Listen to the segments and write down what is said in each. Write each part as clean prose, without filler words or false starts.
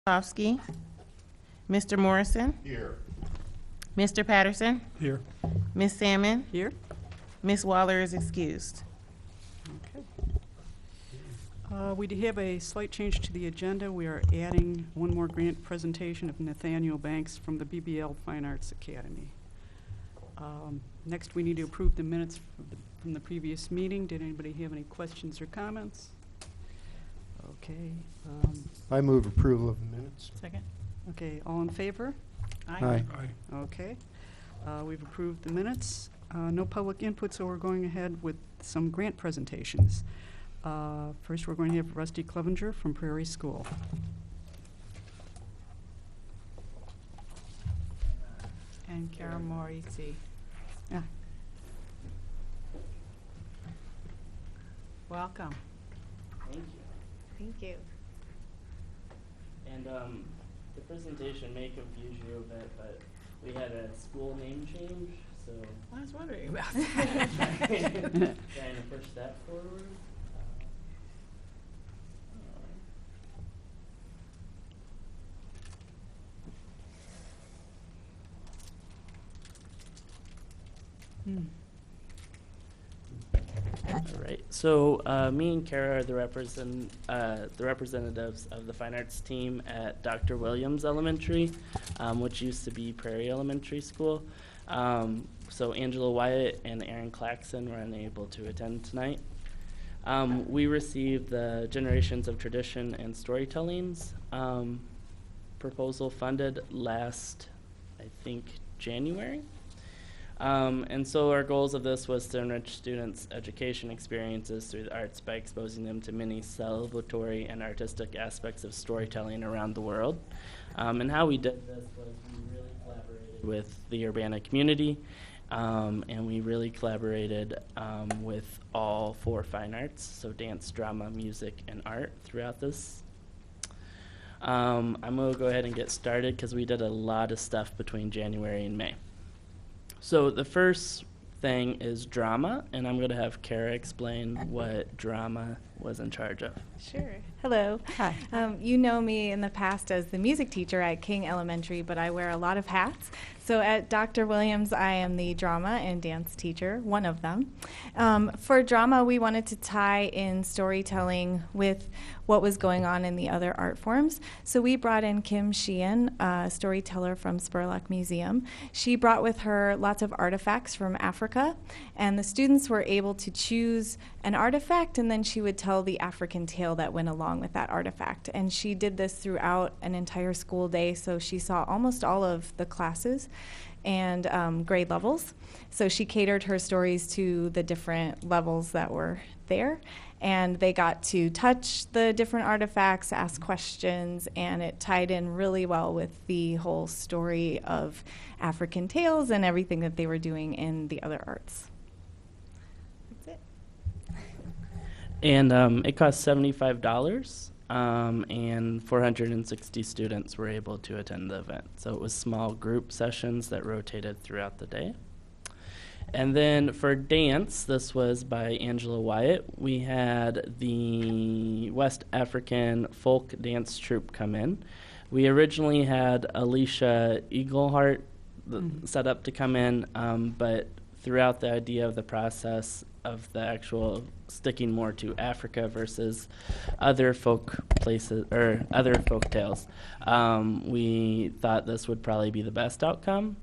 Kowski. Mr. Morrison. Here. Mr. Patterson. Here. Ms. Salmon. Here. Ms. Waller is excused. Okay. We do have a slight change to the agenda. We are adding one more grant presentation of Nathaniel Banks from the BBL Fine Arts Academy. Next, we need to approve the minutes from the previous meeting. Did anybody have any questions or comments? Okay. I move approval of the minutes. Second. Okay, all in favor? Aye. Aye. Okay. We've approved the minutes. No public input, so we're going ahead with some grant presentations. First, we're going to have Rusty Clevenger from Prairie School. And Karen Morrissey. Yeah. Welcome. Thank you. Thank you. And the presentation may confuse you a bit, but we had a school name change, so I was wondering about that. trying to push that forward. All right. So me and Kara are the representatives of the fine arts team at Dr. Williams Elementary, which used to be Prairie Elementary School. So Angela Wyatt and Aaron Claxon were unable to attend tonight. We received the Generations of Tradition and Storytelling's proposal funded last, I think, January. And so our goals of this was to enrich students' education experiences through the arts by exposing them to many celebratory and artistic aspects of storytelling around the world. And how we did this was we really collaborated with the Urbana community, and we really collaborated with all 4 fine arts, so dance, drama, music, and art throughout this. I'm going to go ahead and get started because we did a lot of stuff between January and May. So the first thing is drama, and I'm going to have Kara explain what drama was in charge of. Sure. Hello. Hi. You know me in the past as the music teacher at King Elementary, but I wear a lot of hats. So at Dr. Williams, I am the drama and dance teacher, one of them. For drama, we wanted to tie in storytelling with what was going on in the other art forms. So we brought in Kim Sheehan, a storyteller from Spurlock Museum. She brought with her lots of artifacts from Africa, and the students were able to choose an artifact, and then she would tell the African tale that went along with that artifact. And she did this throughout an entire school day, so she saw almost all of the classes and grade levels. So she catered her stories to the different levels that were there, and they got to touch the different artifacts, ask questions, and it tied in really well with the whole story of African tales and everything that they were doing in the other arts. That's it. And it cost $75, and 460 students were able to attend the event. So it was small group sessions that rotated throughout the day. And then for dance, this was by Angela Wyatt. We had the West African folk dance troupe come in. We originally had Alicia Eaglehart set up to come in, but throughout the idea of the process of the actual sticking more to Africa versus other folk places or other folk tales, we thought this would probably be the best outcome.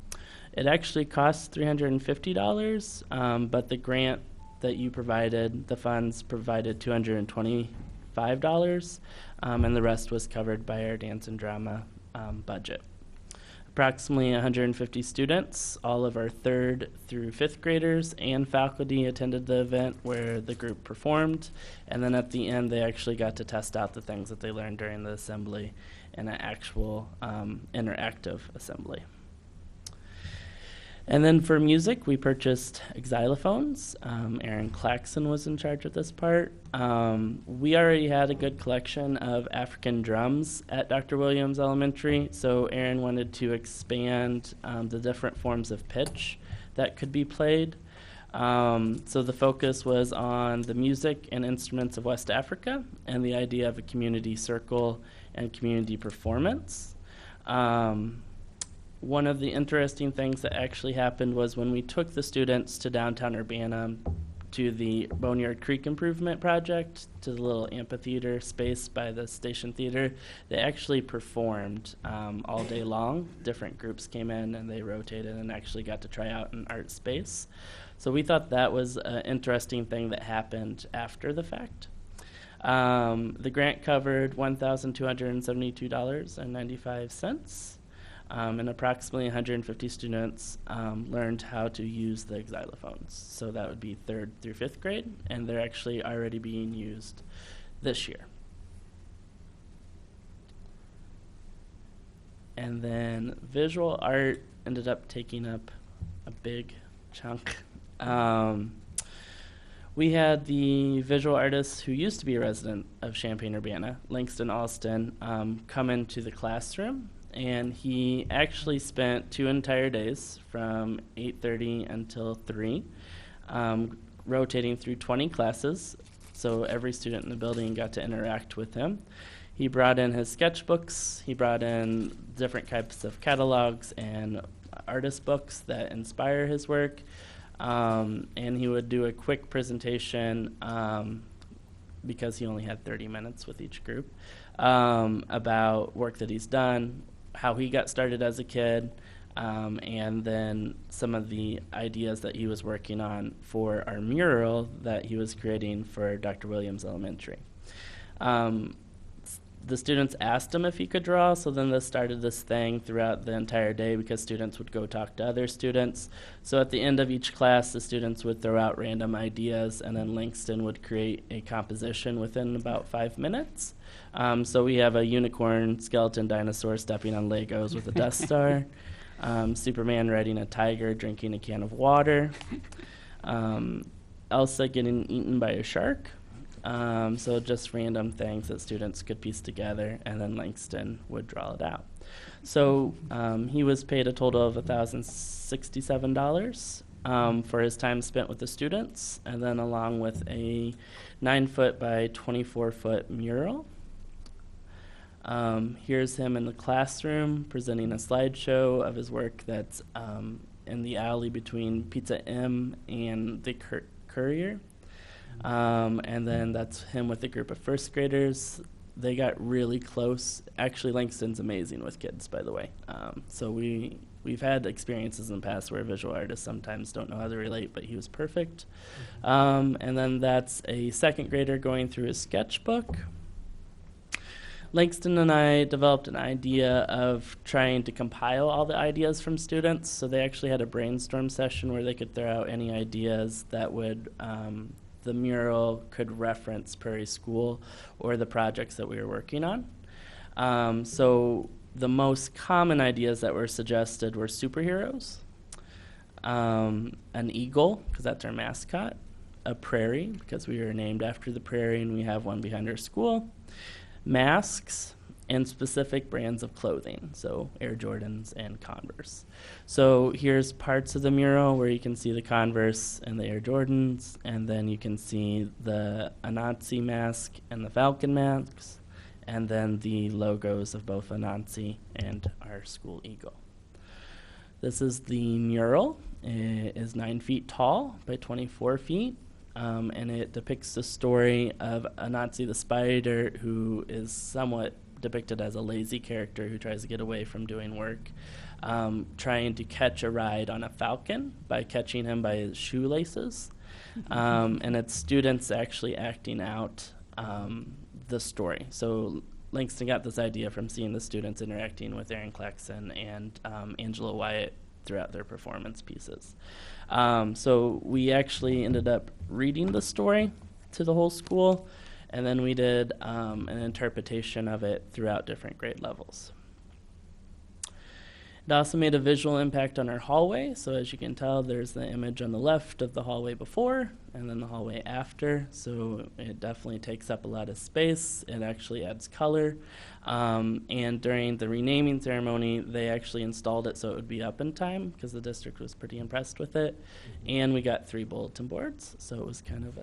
It actually costs $350, but the grant that you provided, the funds provided $225, and the rest was covered by our dance and drama budget. Approximately 150 students, all of our 3rd through 5th graders and faculty attended the event where the group performed, and then at the end they actually got to test out the things that they learned during the assembly in an actual interactive assembly. And then for music, we purchased xylophones. Aaron Claxon was in charge of this part. We already had a good collection of African drums at Dr. Williams Elementary, so Aaron wanted to expand the different forms of pitch that could be played. So the focus was on the music and instruments of West Africa and the idea of a community circle and community performance. One of the interesting things that actually happened was when we took the students to downtown Urbana to the Boneyard Creek Improvement Project, to the little amphitheater space by the Station Theater, they actually performed all day long. Different groups came in and they rotated and actually got to try out an art space. So we thought that was an interesting thing that happened after the fact. The grant covered $1,272.95. And approximately 150 students learned how to use the xylophones. So that would be 3rd through 5th grade, and they're actually already being used this year. And then visual art ended up taking up a big chunk. We had the visual artist who used to be a resident of Champaign-Urbana, Langston Alston, come into the classroom. And he actually spent 2 entire days from 8:30 until 3, rotating through 20 classes. So every student in the building got to interact with him. He brought in his sketchbooks. He brought in different types of catalogs and artist books that inspire his work. And he would do a quick presentation because he only had 30 minutes with each group about work that he's done, how he got started as a kid, and then some of the ideas that he was working on for our mural that he was creating for Dr. Williams Elementary. The students asked him if he could draw, so then they started this thing throughout the entire day because students would go talk to other students. So at the end of each class, the students would throw out random ideas, and then Langston would create a composition within about 5 minutes. So we have a unicorn skeleton dinosaur stepping on Legos with a Death Star, Superman riding a tiger drinking a can of water, Elsa getting eaten by a shark. So just random things that students could piece together, and then Langston would draw it out. So he was paid a total of $1,067 for his time spent with the students, and then along with a 9-foot by 24-foot mural. Here's him in the classroom presenting a slideshow of his work that's in the alley between Pizza M and the Courier. And then that's him with a group of 1st graders. They got really close. Actually, Langston's amazing with kids, by the way. So we've had experiences in the past where visual artists sometimes don't know how to relate, but he was perfect. And then that's a 2nd grader going through his sketchbook. Langston and I developed an idea of trying to compile all the ideas from students. So they actually had a brainstorm session where they could throw out any ideas that would the mural could reference Prairie School or the projects that we were working on. So the most common ideas that were suggested were superheroes, an eagle, because that's our mascot, a prairie, because we were named after the prairie and we have one behind our school, masks, and specific brands of clothing, so Air Jordans and Converse. So here's parts of the mural where you can see the Converse and the Air Jordans, and then you can see the Anansi mask and the Falcon masks, and then the logos of both Anansi and our school eagle. This is the mural. It is 9 feet tall by 24 feet. And it depicts the story of Anansi the spider, who is somewhat depicted as a lazy character who tries to get away from doing work, trying to catch a ride on a falcon by catching him by his shoelaces. And it's students actually acting out the story. So Langston got this idea from seeing the students interacting with Aaron Claxon and Angela Wyatt throughout their performance pieces. So we actually ended up reading the story to the whole school, and then we did an interpretation of it throughout different grade levels. It also made a visual impact on our hallway. So as you can tell, there's the image on the left of the hallway before and then the hallway after. So it definitely takes up a lot of space. It actually adds color. And during the renaming ceremony, they actually installed it so it would be up in time because the district was pretty impressed with it. And we got 3 bulletin boards. So it was kind of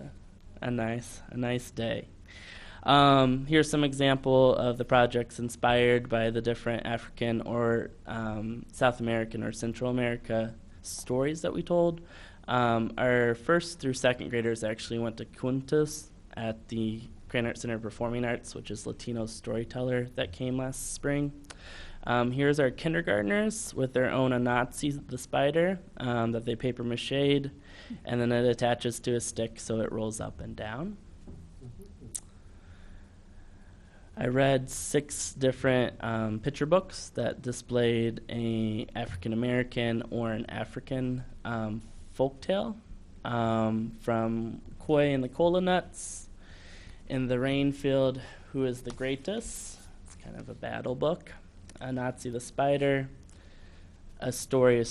a nice day. Here's some example of the projects inspired by the different African or South American or Central America stories that we told. Our first through second graders actually went to Quintus at the Grand Arts Center of Performing Arts, which is Latino storyteller that came last spring. Here's our kindergartners with their own Anatsi the spider that they paper mache'd, and then it attaches to a stick so it rolls up and down. I read 6 different picture books that displayed a African American or an African folktale from Koi and the Cola Nuts, In the Rainfield, Who is the Greatest? It's kind of a battle book. Anatsi the Spider, A Story,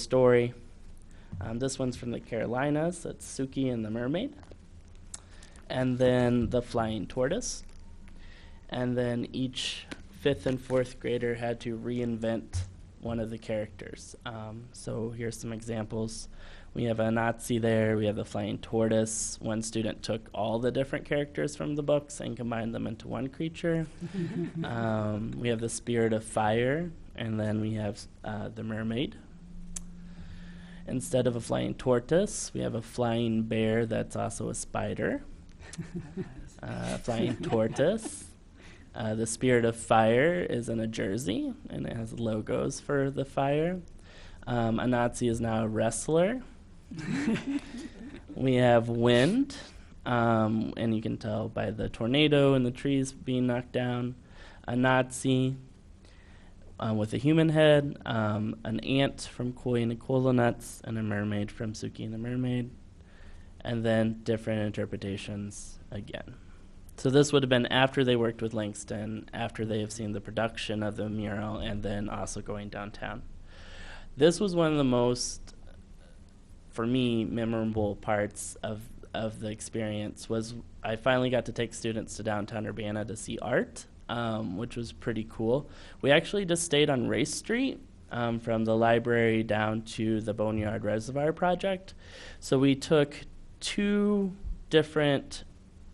this one's from the Carolinas. That's Suki and the Mermaid. And then The Flying Tortoise. And then each 5th and 4th grader had to reinvent one of the characters. So here's some examples. We have a Nazi there. We have the Flying Tortoise. One student took all the different characters from the books and combined them into one creature. We have the Spirit of Fire, and then we have the Mermaid. Instead of a flying tortoise, we have a flying bear that's also a spider. Flying tortoise. The Spirit of Fire is in a jersey, and it has logos for the fire. A Nazi is now a wrestler. We have wind, and you can tell by the tornado and the trees being knocked down. A Nazi with a human head, an ant from Koi and the Cola Nuts, and a mermaid from Suki and the Mermaid. And then different interpretations again. So this would have been after they worked with Langston, after they have seen the production of the mural, and then also going downtown. This was one of the most, for me, memorable parts of the experience. Was I finally got to take students to downtown Urbana to see art, which was pretty cool. We actually just stayed on Race Street from the library down to the Boneyard Reservoir project. So we took 2 different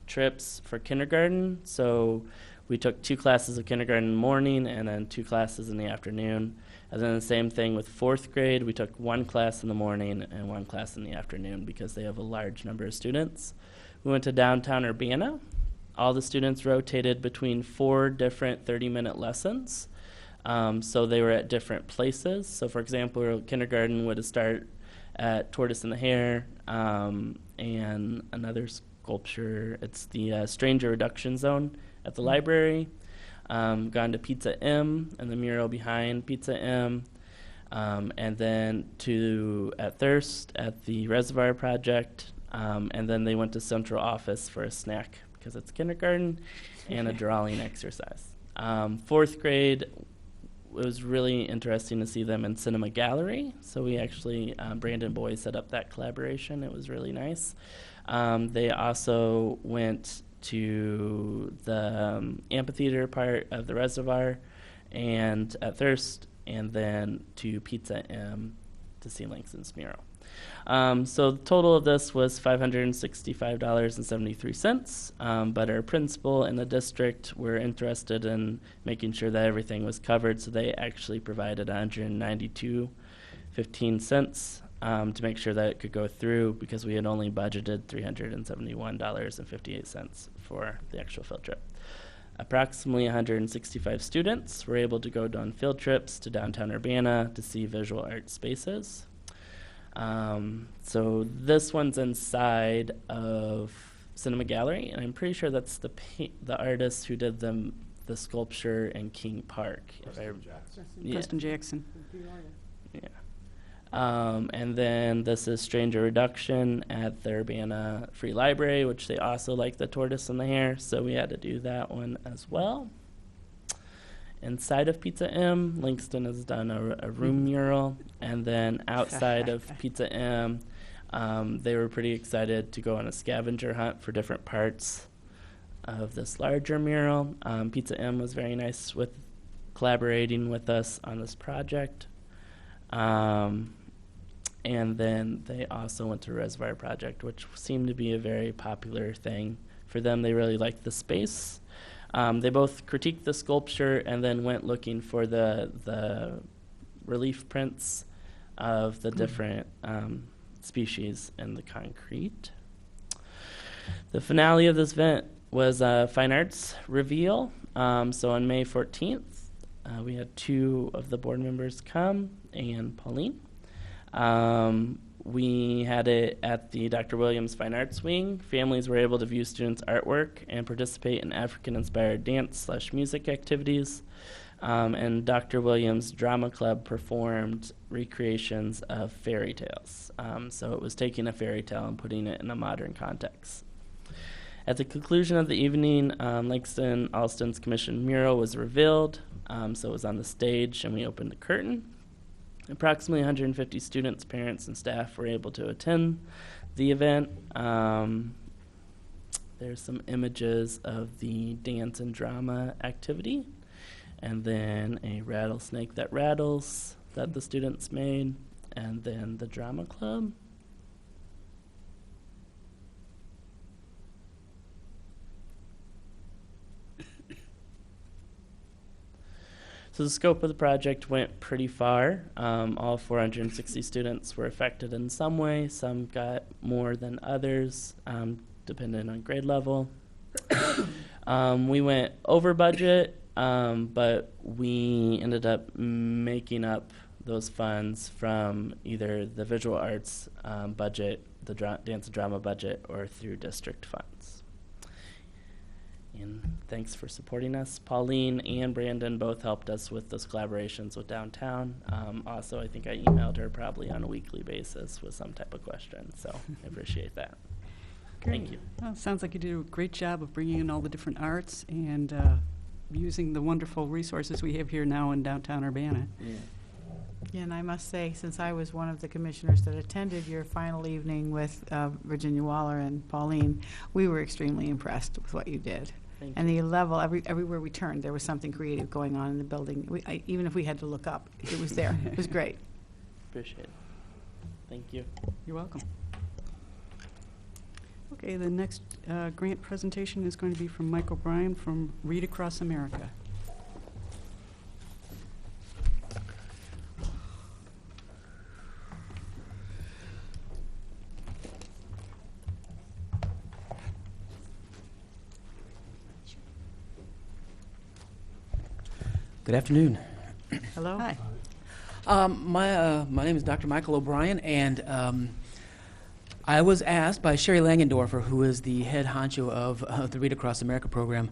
trips for kindergarten. So we took 2 classes of kindergarten in the morning and then 2 classes in the afternoon. And then the same thing with 4th grade. We took 1 class in the morning and 1 class in the afternoon because they have a large number of students. We went to downtown Urbana. All the students rotated between 4 different 30-minute lessons. So they were at different places. So for example, kindergarten would start at Tortoise and the Hare and another sculpture. It's the Stranger Reduction Zone at the library. Gone to Pizza M and the mural behind Pizza M. And then at Thirst at the Reservoir Project. And then they went to Central Office for a snack because it's kindergarten and a drawing exercise. 4th grade, it was really interesting to see them in Cinema Gallery. So we actually, Brandon Boy set up that collaboration. It was really nice. They also went to the amphitheater part of the reservoir and at Thirst, and then to Pizza M to see Langston's mural. So the total of this was $565.73, but our principal and the district were interested in making sure that everything was covered, so they actually provided $192.15 to make sure that it could go through because we had only budgeted $371.58 for the actual field trip. Approximately 165 students were able to go on field trips to downtown Urbana to see visual art spaces. So this one's inside of Cinema Gallery, and I'm pretty sure that's the artist who did the sculpture in King Park. Preston Jackson. Yeah. And then this is Stranger Reduction at the Urbana Free Library, which they also like the Tortoise and the Hare, so we had to do that one as well. Inside of Pizza M, Langston has done a room mural, and then outside of Pizza M, they were pretty excited to go on a scavenger hunt for different parts of this larger mural. Pizza M was very nice with collaborating with us on this project. And then they also went to Reservoir Project, which seemed to be a very popular thing for them, they really liked the space. They both critiqued the sculpture and then went looking for the relief prints of the different species in the concrete. The finale of this event was a fine arts reveal. So on May 14th, we had 2 of the board members come and Pauline. We had it at the Dr. Williams Fine Arts Wing. Families were able to view students' artwork and participate in African-inspired dance/music activities. And Dr. Williams Drama Club performed recreations of fairy tales. So it was taking a fairy tale and putting it in a modern context. At the conclusion of the evening, Langston Alston's commissioned mural was revealed. So it was on the stage, and we opened the curtain. Approximately 150 students, parents, and staff were able to attend the event. There's some images of the dance and drama activity, and then a rattlesnake that rattles that the students made, and then the drama club. So the scope of the project went pretty far. All 460 students were affected in some way. Some got more than others, depending on grade level. We went over budget, but we ended up making up those funds from either the visual arts budget, the dance and drama budget, or through district funds. And thanks for supporting us. Pauline and Brandon both helped us with those collaborations with downtown. Also, I think I emailed her probably on a weekly basis with some type of question, so I appreciate that. Thank you. Well, sounds like you did a great job of bringing in all the different arts and using the wonderful resources we have here now in downtown Urbana. Yeah. Yeah, and I must say, since I was one of the commissioners that attended your final evening with Virginia Waller and Pauline, we were extremely impressed with what you did. Thank And the level, everywhere we turned, there was something creative going on in the building. Even if we had to look up, it was there. It was great. Appreciate it. Thank you. You're welcome. Okay, the next grant presentation is going to be from Mike O'Brien from Read Across America. Good afternoon. Hello? Hi. My name is Dr. Michael O'Brien, and I was asked by Sherry Langendorfer, who is the head honcho of the Read Across America program,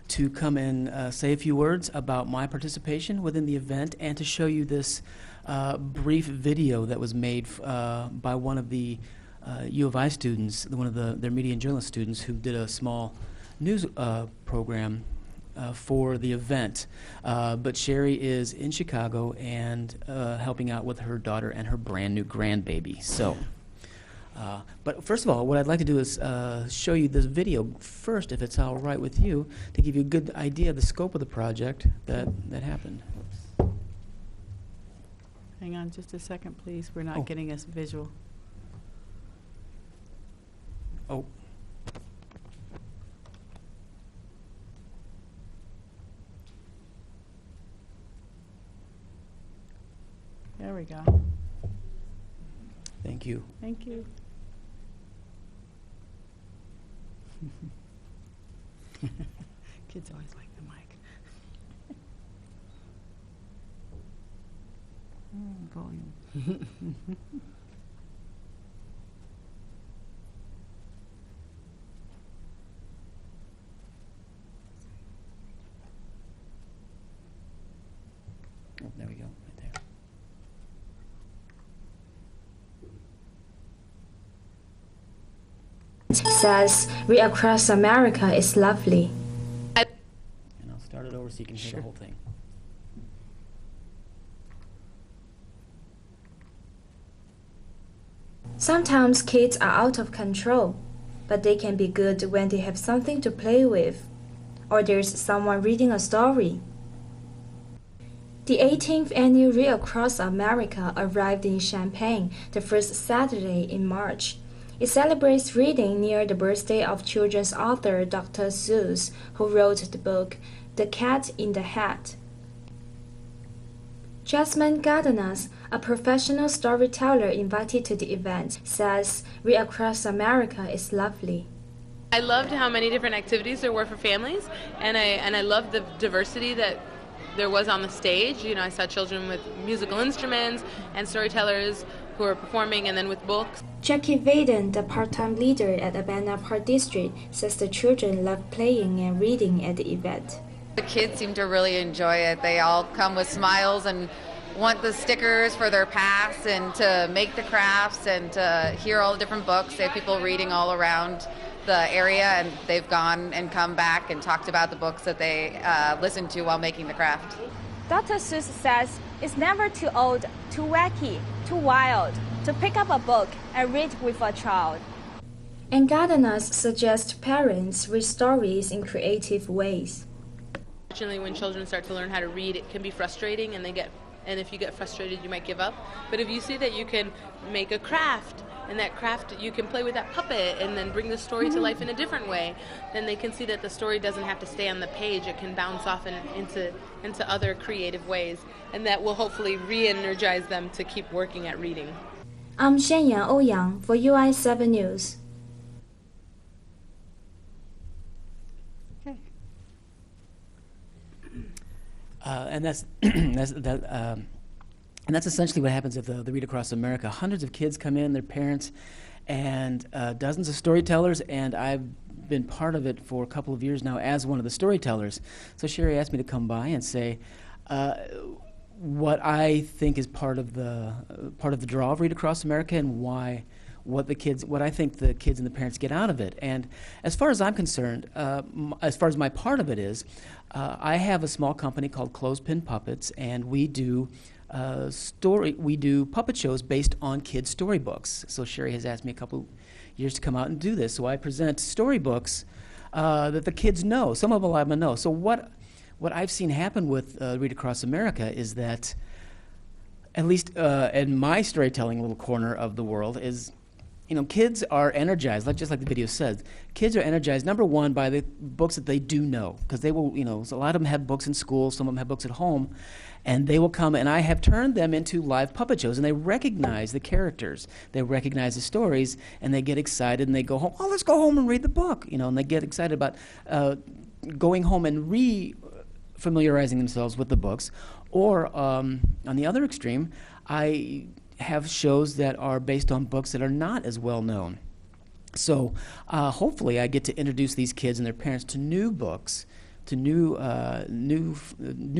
to come and say a few words about my participation within the event and to show you this brief video that was made by one of the U of I students, one of their media and journalist students, who did a small news program for the event. But Sherry is in Chicago and helping out with her daughter and her brand new grandbaby. So, but first of all, what I'd like to do is show you this video first, if it's all right with you, to give you a good idea of the scope of the project that happened. Hang on just a second, please. We're not Oh. getting us visual. Oh. There we go. Thank you. Thank you. Kids always like the mic. Volume. Oh, there we go, right there. Says Read Across America is lovely. And I'll start it over so you can hear the whole thing. Sometimes kids are out of control, but they can be good when they have something to play with, or there's someone reading a story. The 18th annual Read Across America arrived in Champaign the first Saturday in March. It celebrates reading near the birthday of children's author Dr. Seuss, who wrote the book The Cat in the Hat. Jasmine Gardenas, a professional storyteller invited to the event, says Read Across America is lovely. I loved how many different activities there were for families, and I loved the diversity that there was on the stage. You know, I saw children with musical instruments and storytellers who were performing, and then with books. Jackie Vaden, the part-time leader at Abana Park District, says the children love playing and reading at the event. The kids seem to really enjoy it. They all come with smiles and want the stickers for their pass and to make the crafts and to hear all the different books. They have people reading all around the area, and they've gone and come back and talked about the books that they listened to while making the craft. Dr. Seuss says it's never too old, too wacky, too wild to pick up a book and read with a child. And Gardenas suggest parents read stories in creative ways. Fortunately, when children start to learn how to read, it can be frustrating, and if you get frustrated, you might give up. But if you see that you can make a craft, and that craft, you can play with that puppet and then bring the story to life in a different way, then they can see that the story doesn't have to stay on the page. It can bounce off into other creative ways, and that will hopefully re-energize them to keep working at reading. I'm Xianyang Ouyang for UI7 News. Okay. And that's and that's essentially what happens at the Read Across America. Hundreds of kids come in, their parents, and dozens of storytellers, and I've been part of it for a couple of years now as one of the storytellers. So Sherry asked me to come by and say what I think is part of the draw of Read Across America and what I think the kids and the parents get out of it. And as far as I'm concerned, as far as my part of it is, I have a small company called Clothespin Puppets, and we do puppet shows based on kids' storybooks. So Sherry has asked me a couple years to come out and do this. So I present storybooks that the kids know. Some of them I know. So what I've seen happen with Read Across America is that, at least in my storytelling little corner of the world, is, you know, kids are energized, just like the video says. Kids are energized, number one, by the books that they do know, because they will, so a lot of them have books in school, some of them have books at home, and they will come, and I have turned them into live puppet shows, and they recognize the characters, they recognize the stories, and they get excited, and they go home, let's go home and read the book, and they get excited about going home and familiarizing themselves with the books. Or on the other extreme, I have shows that are based on books that are not as well known. So hopefully I get to introduce these kids and their parents to new books, to new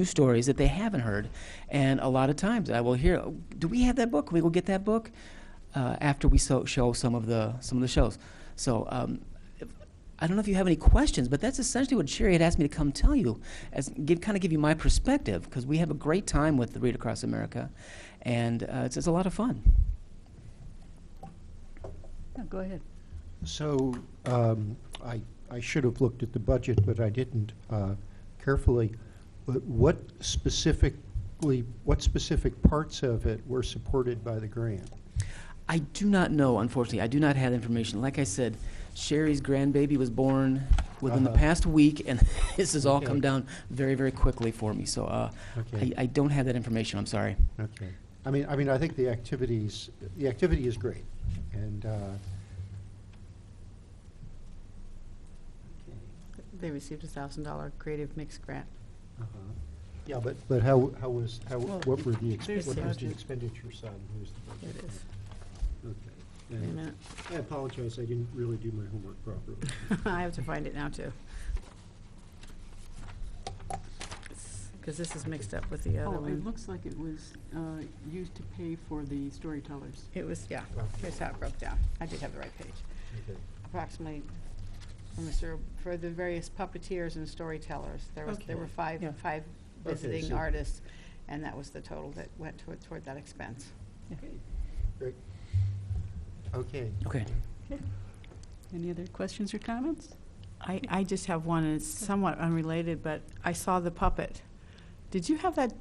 stories that they haven't heard. And a lot of times I will hear, do we have that book? Can we go get that book? After we show some of the shows. So I don't know if you have any questions, but that's essentially what Sherry had asked me to come tell you, kind of give you my perspective, because we have a great time with the Read Across America, and it's a lot of fun. Yeah, go ahead. So I should have looked at the budget, but I didn't carefully. But what specific parts of it were supported by the grant? I do not know, unfortunately. I do not have information. Like I said, Sherry's grandbaby was born within the past week, and this has all come down very, very quickly for me. So I don't have that information. I'm sorry. Okay. I mean, I think the activity is great, and They received a $1,000 Creative Mix grant. yeah. But what was the there's the budget. expenditure side? Who's the budget? It is. Okay. Wait a minute. I apologize. I didn't really do my homework properly. I have to find it now, too. Because this is mixed up with the other It one. looks like it was used to pay for the storytellers. It was, yeah. Here's how it broke down. I did have the right page. Okay. Approximately, for the various puppeteers and storytellers, there were five visiting so- artists, and that was the total that went toward that expense. Great. Okay. Okay. Any other questions or comments? I just have one, and it's somewhat unrelated, but I saw the puppet. Did you have that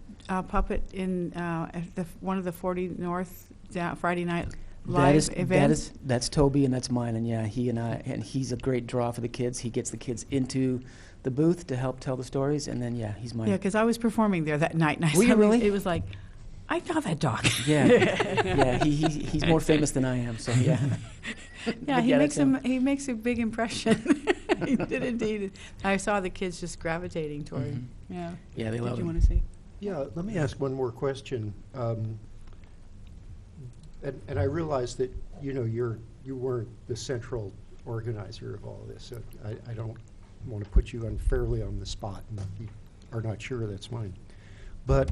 puppet in at one of the 40 North Friday night live events? That's Toby and that's mine, and yeah, he's a great draw for the kids. He gets the kids into the booth to help tell the stories, and then he's mine. Yeah, because I was performing there that night, and I Were you saw really? It was like, I know that dog. Yeah, he's more famous than I am, so yeah. Yeah, But he makes a big impression. He did indeed. I saw the kids just gravitating toward him. Yeah. Yeah, they love Did you him. want to say? Yeah, let me ask one more question. And I realize that, you weren't the central organizer of all this, so I don't want to put you unfairly on the spot, and if you are not sure, that's fine. But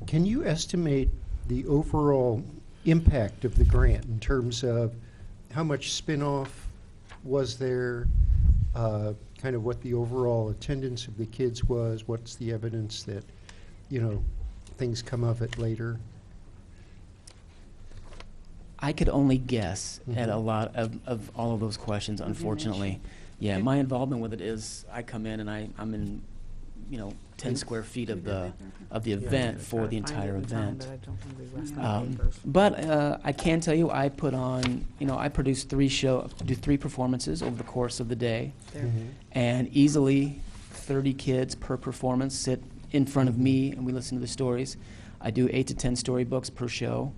can you estimate the overall impact of the grant in terms of how much spin-off was there, kind of what the overall attendance of the kids was, what's the evidence that, things come of it later? I could only guess at a lot of all of those questions, unfortunately. Yeah, my involvement with it is I come in and I'm in, 10 square feet of the event for the entire event. But I can tell you, I put on, I produce do 3 performances over the course of the day, and easily 30 kids per performance sit in front of me, and we listen to the stories. I do 8 to 10 storybooks per show.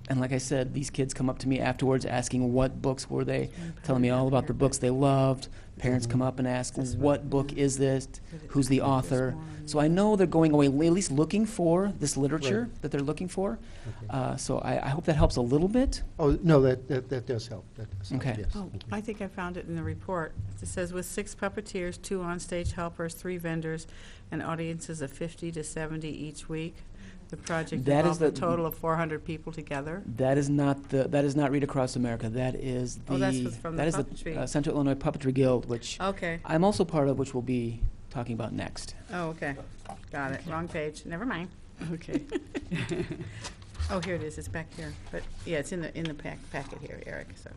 And like I said, these kids come up to me afterwards asking what books were they, telling me all about the books they loved. Parents come up and ask, what book is this? Who's the author? So I know they're going away at least looking for this literature that they're looking for. Okay. So I hope that helps a little bit. Oh, no, that does help. That does help, Okay. yes. Oh, Thank you. I think I found it in the report. It says with 6 puppeteers, 2 onstage helpers, 3 vendors, and audiences of 50 to 70 each week. The project That is involved a the- total of 400 people together. That is not Read Across America. That is Oh, that's from the that is puppetry. Central Illinois Puppetry Guild, which Okay. I'm also part of, which we'll be talking about next. Oh, okay. Got it. Wrong page. Never mind. Okay. Oh, here it is. It's back here. But yeah, it's in the packet here, Eric. So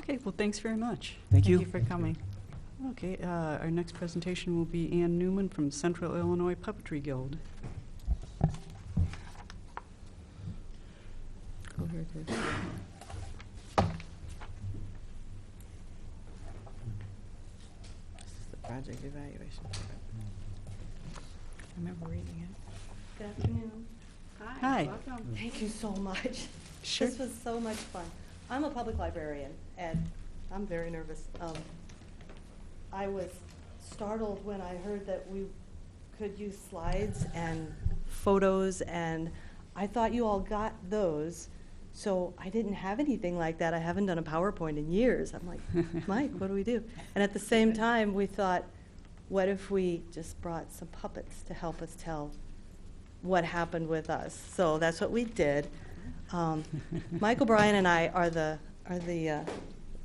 Okay, well, thanks very much. Thank thank you. you for coming. Okay, our next presentation will be Ann Newman from Central Illinois Puppetry Guild. Oh, here it is. This is the project evaluation. I remember reading it. Good afternoon. Hi. Welcome. Thank you so much. Sure. This was so much fun. I'm a public librarian, and I'm very nervous. I was startled when I heard that we could use slides and photos, and I thought you all got those, so I didn't have anything like that. I haven't done a PowerPoint in years. I'm like, Mike, what do we do? And at the same time, we thought, what if we just brought some puppets to help us tell what happened with us? So that's what we did. Mike O'Brien and I are the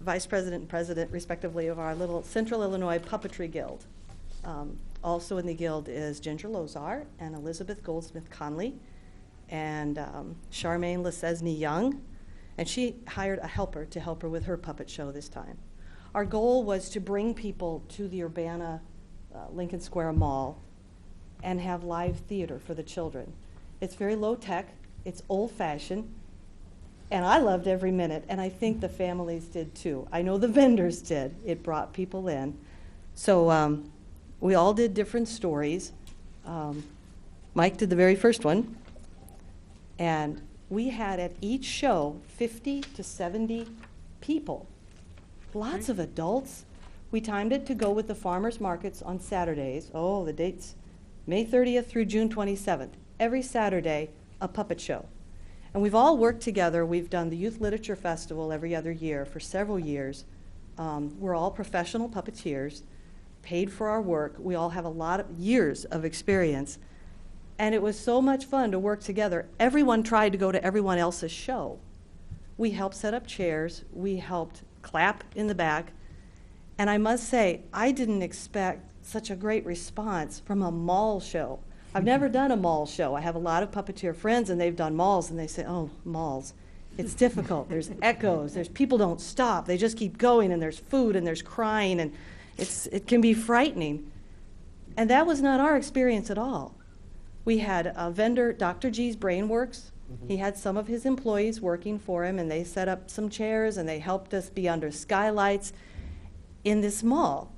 vice president and president, respectively, of our little Central Illinois Puppetry Guild. Also in the guild is Ginger Lozar and Elizabeth Goldsmith Conley and Charmaine Lesesny Young, and she hired a helper to help her with her puppet show this time. Our goal was to bring people to the Urbana Lincoln Square Mall and have live theater for the children. It's very low tech, it's old fashioned, and I loved every minute, and I think the families did too. I know the vendors did. It brought people in. So we all did different stories. Mike did the very first one, and we had at each show 50 to 70 people, lots of adults. We timed it to go with the farmers markets on Saturdays. Oh, the dates, May 30th through June 27th. Every Saturday, a puppet show. And we've all worked together. We've done the Youth Literature Festival every other year for several years. We're all professional puppeteers, paid for our work. We all have a lot of years of experience. And it was so much fun to work together. Everyone tried to go to everyone else's show. We helped set up chairs. We helped clap in the back. And I must say, I didn't expect such a great response from a mall show. I've never done a mall show. I have a lot of puppeteer friends, and they've done malls, and they say, oh, malls. It's difficult. There's echoes. There's people don't stop. They just keep going, and there's food, and there's crying, and it can be frightening. And that was not our experience at all. We had a vendor, Dr. G's Brainworks, He had some of his employees working for him, and they set up some chairs, and they helped us be under skylights in this mall.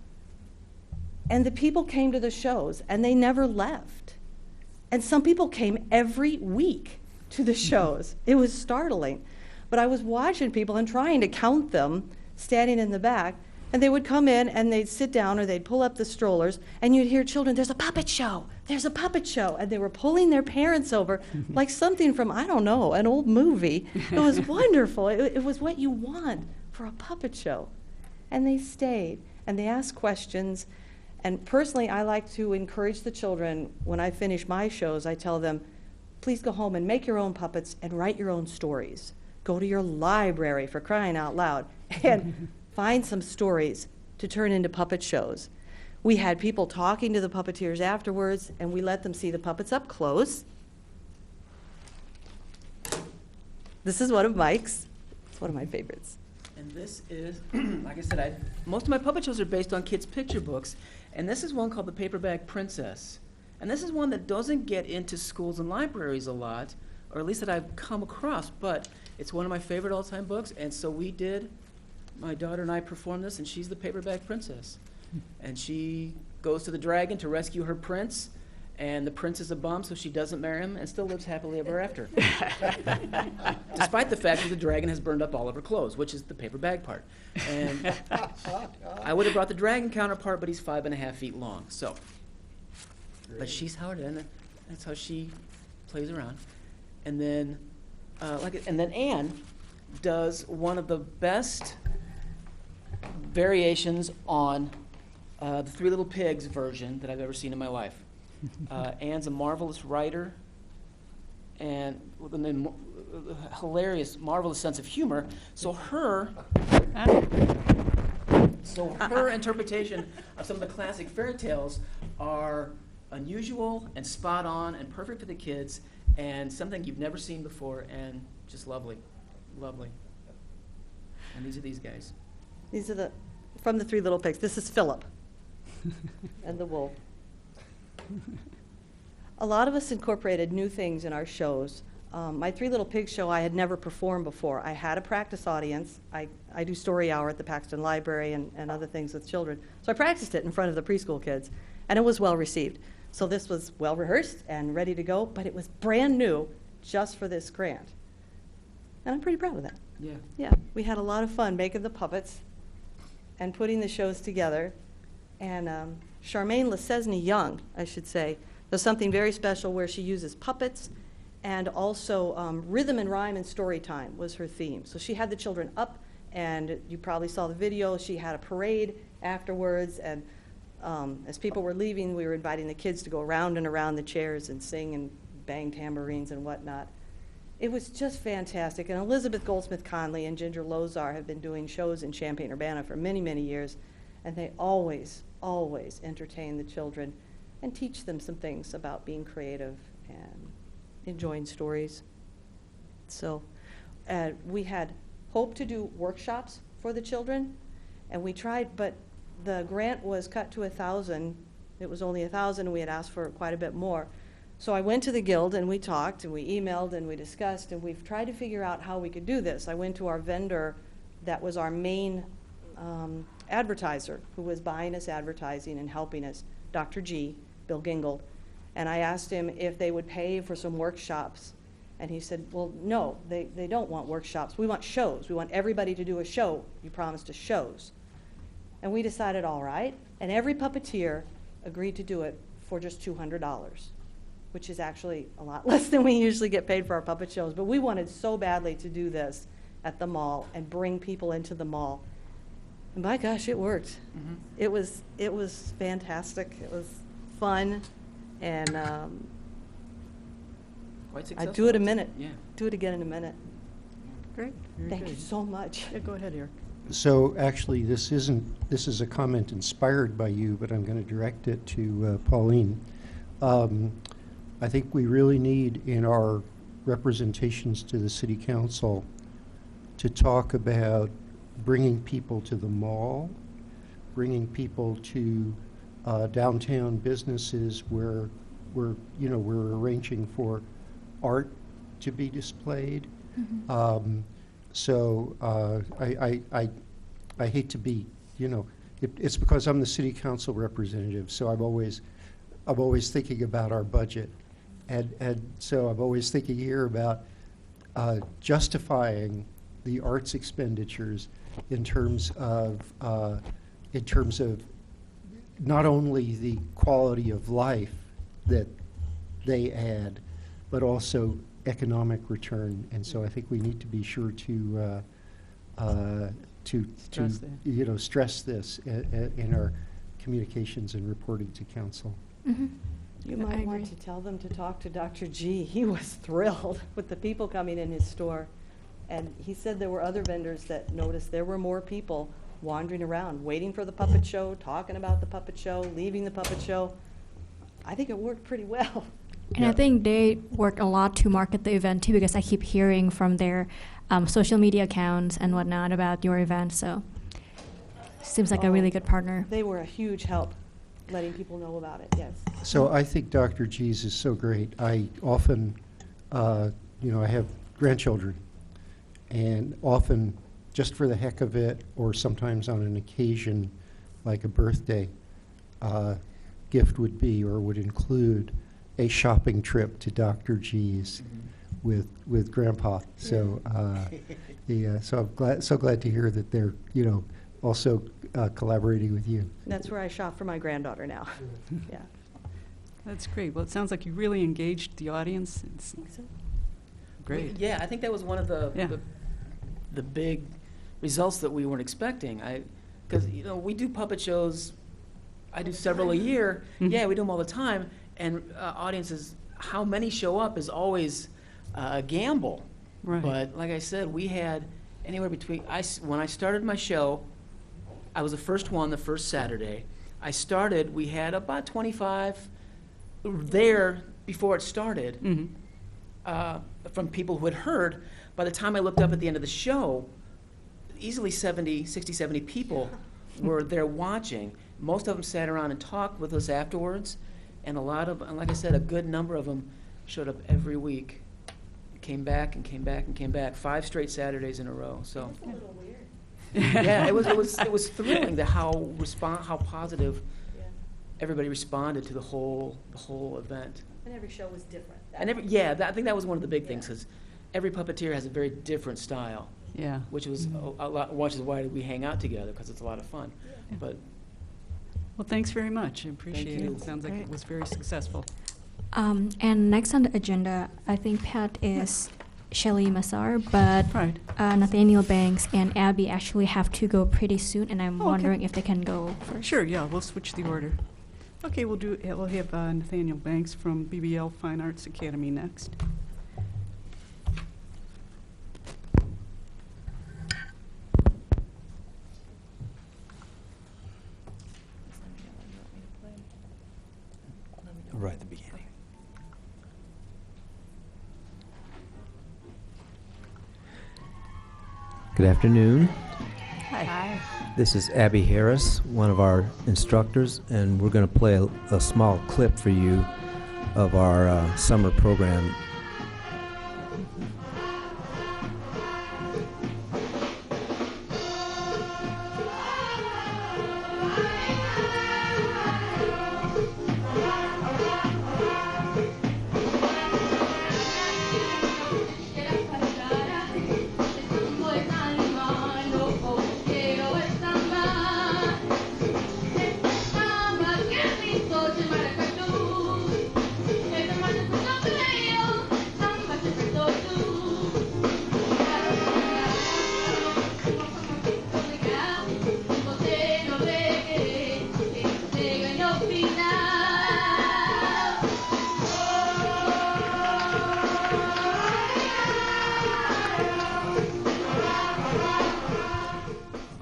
And the people came to the shows, and they never left. And some people came every week to the shows. It was startling. But I was watching people and trying to count them standing in the back, and they would come in and they'd sit down or they'd pull up the strollers, and you'd hear children, "There's a puppet show, there's a puppet show." And they were pulling their parents over like something from, I don't know, an old movie. It was wonderful. It was what you want for a puppet show. And they stayed, and they asked questions. And personally, I like to encourage the children, when I finish my shows, I tell them, please go home and make your own puppets and write your own stories. Go to your library, for crying out loud, and find some stories to turn into puppet shows. We had people talking to the puppeteers afterwards, and we let them see the puppets up close. This is one of Mike's. It's one of my favorites. And this is, like I said, most of my puppet shows are based on kids' picture books, and this is one called The Paperback Princess. And this is one that doesn't get into schools and libraries a lot, or at least that I've come across, but it's one of my favorite all-time books, and so my daughter and I performed this, and she's the Paperback Princess. And she goes to the dragon to rescue her prince, and the prince is a bum, so she doesn't marry him and still lives happily ever after. Despite the fact that the dragon has burned up all of her clothes, which is the paper bag part. And I would have brought the dragon counterpart, but he's 5.5 feet long. So, but she's Howard, and that's how she plays around. And then, Anne does one of the best variations on the Three Little Pigs version that I've ever seen in my life. Anne's a marvelous writer and with a hilarious, marvelous sense of humor. So her interpretation of some of the classic fairy tales are unusual and spot on and perfect for the kids and something you've never seen before and just lovely, lovely. And these are these guys. These are from the Three Little Pigs. This is Philip and the wolf. A lot of us incorporated new things in our shows. My Three Little Pigs show I had never performed before. I had a practice audience. I do story hour at the Paxton Library and other things with children. So I practiced it in front of the preschool kids, and it was well received. So this was well rehearsed and ready to go, but it was brand new just for this grant. And I'm pretty proud of that. Yeah. Yeah, we had a lot of fun making the puppets and putting the shows together. And Charmaine Lesesny Young, I should say, does something very special where she uses puppets and also rhythm and rhyme and story time was her theme. So she had the children up, and you probably saw the video. She had a parade afterwards, and as people were leaving, we were inviting the kids to go around and around the chairs and sing and bang tambourines and whatnot. It was just fantastic. And Elizabeth Goldsmith Conley and Ginger Lozar have been doing shows in Champaign-Urbana for many, many years, and they always entertain the children and teach them some things about being creative and enjoying stories. So we had hoped to do workshops for the children, and we tried, but the grant was cut to 1,000. It was only 1,000, and we had asked for quite a bit more. So I went to the Guild, and we talked, and we emailed, and we discussed, and we've tried to figure out how we could do this. I went to our vendor that was our main advertiser, who was buying us advertising and helping us, Dr. G, Bill Gingold, and I asked him if they would pay for some workshops. And he said, well, no, they don't want workshops. We want shows. We want everybody to do a show. You promised us shows. And we decided, all right, and every puppeteer agreed to do it for just $200, which is actually a lot less than we usually get paid for our puppet shows. But we wanted so badly to do this at the mall and bring people into the mall. And by gosh, it worked. Mm-hmm. It was fantastic. It was fun, and quite successful. I'd do it a minute. Yeah. Do it again in a minute. Great. Very Thank good. you so much. Yeah, go ahead, Eric. So actually, this is a comment inspired by you, but I'm going to direct it to Pauline. I think we really need in our representations to the City Council to talk about bringing people to the mall, bringing people to downtown businesses where we're arranging for art to be displayed. Mhm. So I hate to be, it's because I'm the city council representative, so I'm always thinking about our budget. And so I'm always thinking here about justifying the arts expenditures in terms of not only the quality of life that they add, but also economic return. And so I think we need to be sure to stress this in our communications and reporting to council. Mhm. You I might want agree. to tell them to talk to Dr. G. He was thrilled with the people coming in his store. And he said there were other vendors that noticed there were more people wandering around, waiting for the puppet show, talking about the puppet show, leaving the puppet show. I think it worked pretty well. And I think they work a lot to market the event too, because I keep hearing from their social media accounts and whatnot about your event. So seems like a really good partner. They were a huge help letting people know about it, yes. So I think Dr. G's is so great. I often, I have grandchildren, and often, just for the heck of it, or sometimes on an occasion like a birthday, gift would be or would include a shopping trip to Dr. G's with Grandpa. So, so I'm so glad to hear that they're, also collaborating with you. That's where I shop for my granddaughter now. Yeah. That's great. Well, it sounds like you really engaged the audience. It's great. Yeah, I think that was one of the big results that we weren't expecting. Because we do puppet shows. I do several a year. Mhm. Yeah, we do them all the time. And audiences, how many show up is always a gamble. Right. But like I said, we had anywhere between, when I started my show, I was the first one, the first Saturday. We had about 25 there before it started Mhm. from people who had heard. By the time I looked up at the end of the show, easily 60, 70 people were there watching. Most of them sat around and talked with us afterwards. And and like I said, a good number of them showed up every week. Came back and came back and came back. 5 straight Saturdays in a row. So. It's a little weird. Yeah, it was thrilling how positive Yeah. everybody responded to the whole event. And every show was different. And I think that was one of the big things, because every puppeteer has a very different style, Yeah. which was a lot. Which is why we hang out together, because it's a lot of fun. Yeah. But Well, thanks very much. I appreciate you. it. Sounds like it Great. was very successful. And next on the agenda, I think Pat is Shelly Massar, but Right. Nathaniel Banks and Abby actually have to go pretty soon, and I'm Oh, okay. wondering if they can go first. Sure, yeah, we'll switch the order. Okay, we'll have Nathaniel Banks from BBL Fine Arts Academy next. Right at the beginning. Good afternoon. Hi. This is Abby Harris, one of our instructors, and we're going to play a small clip for you of our summer program.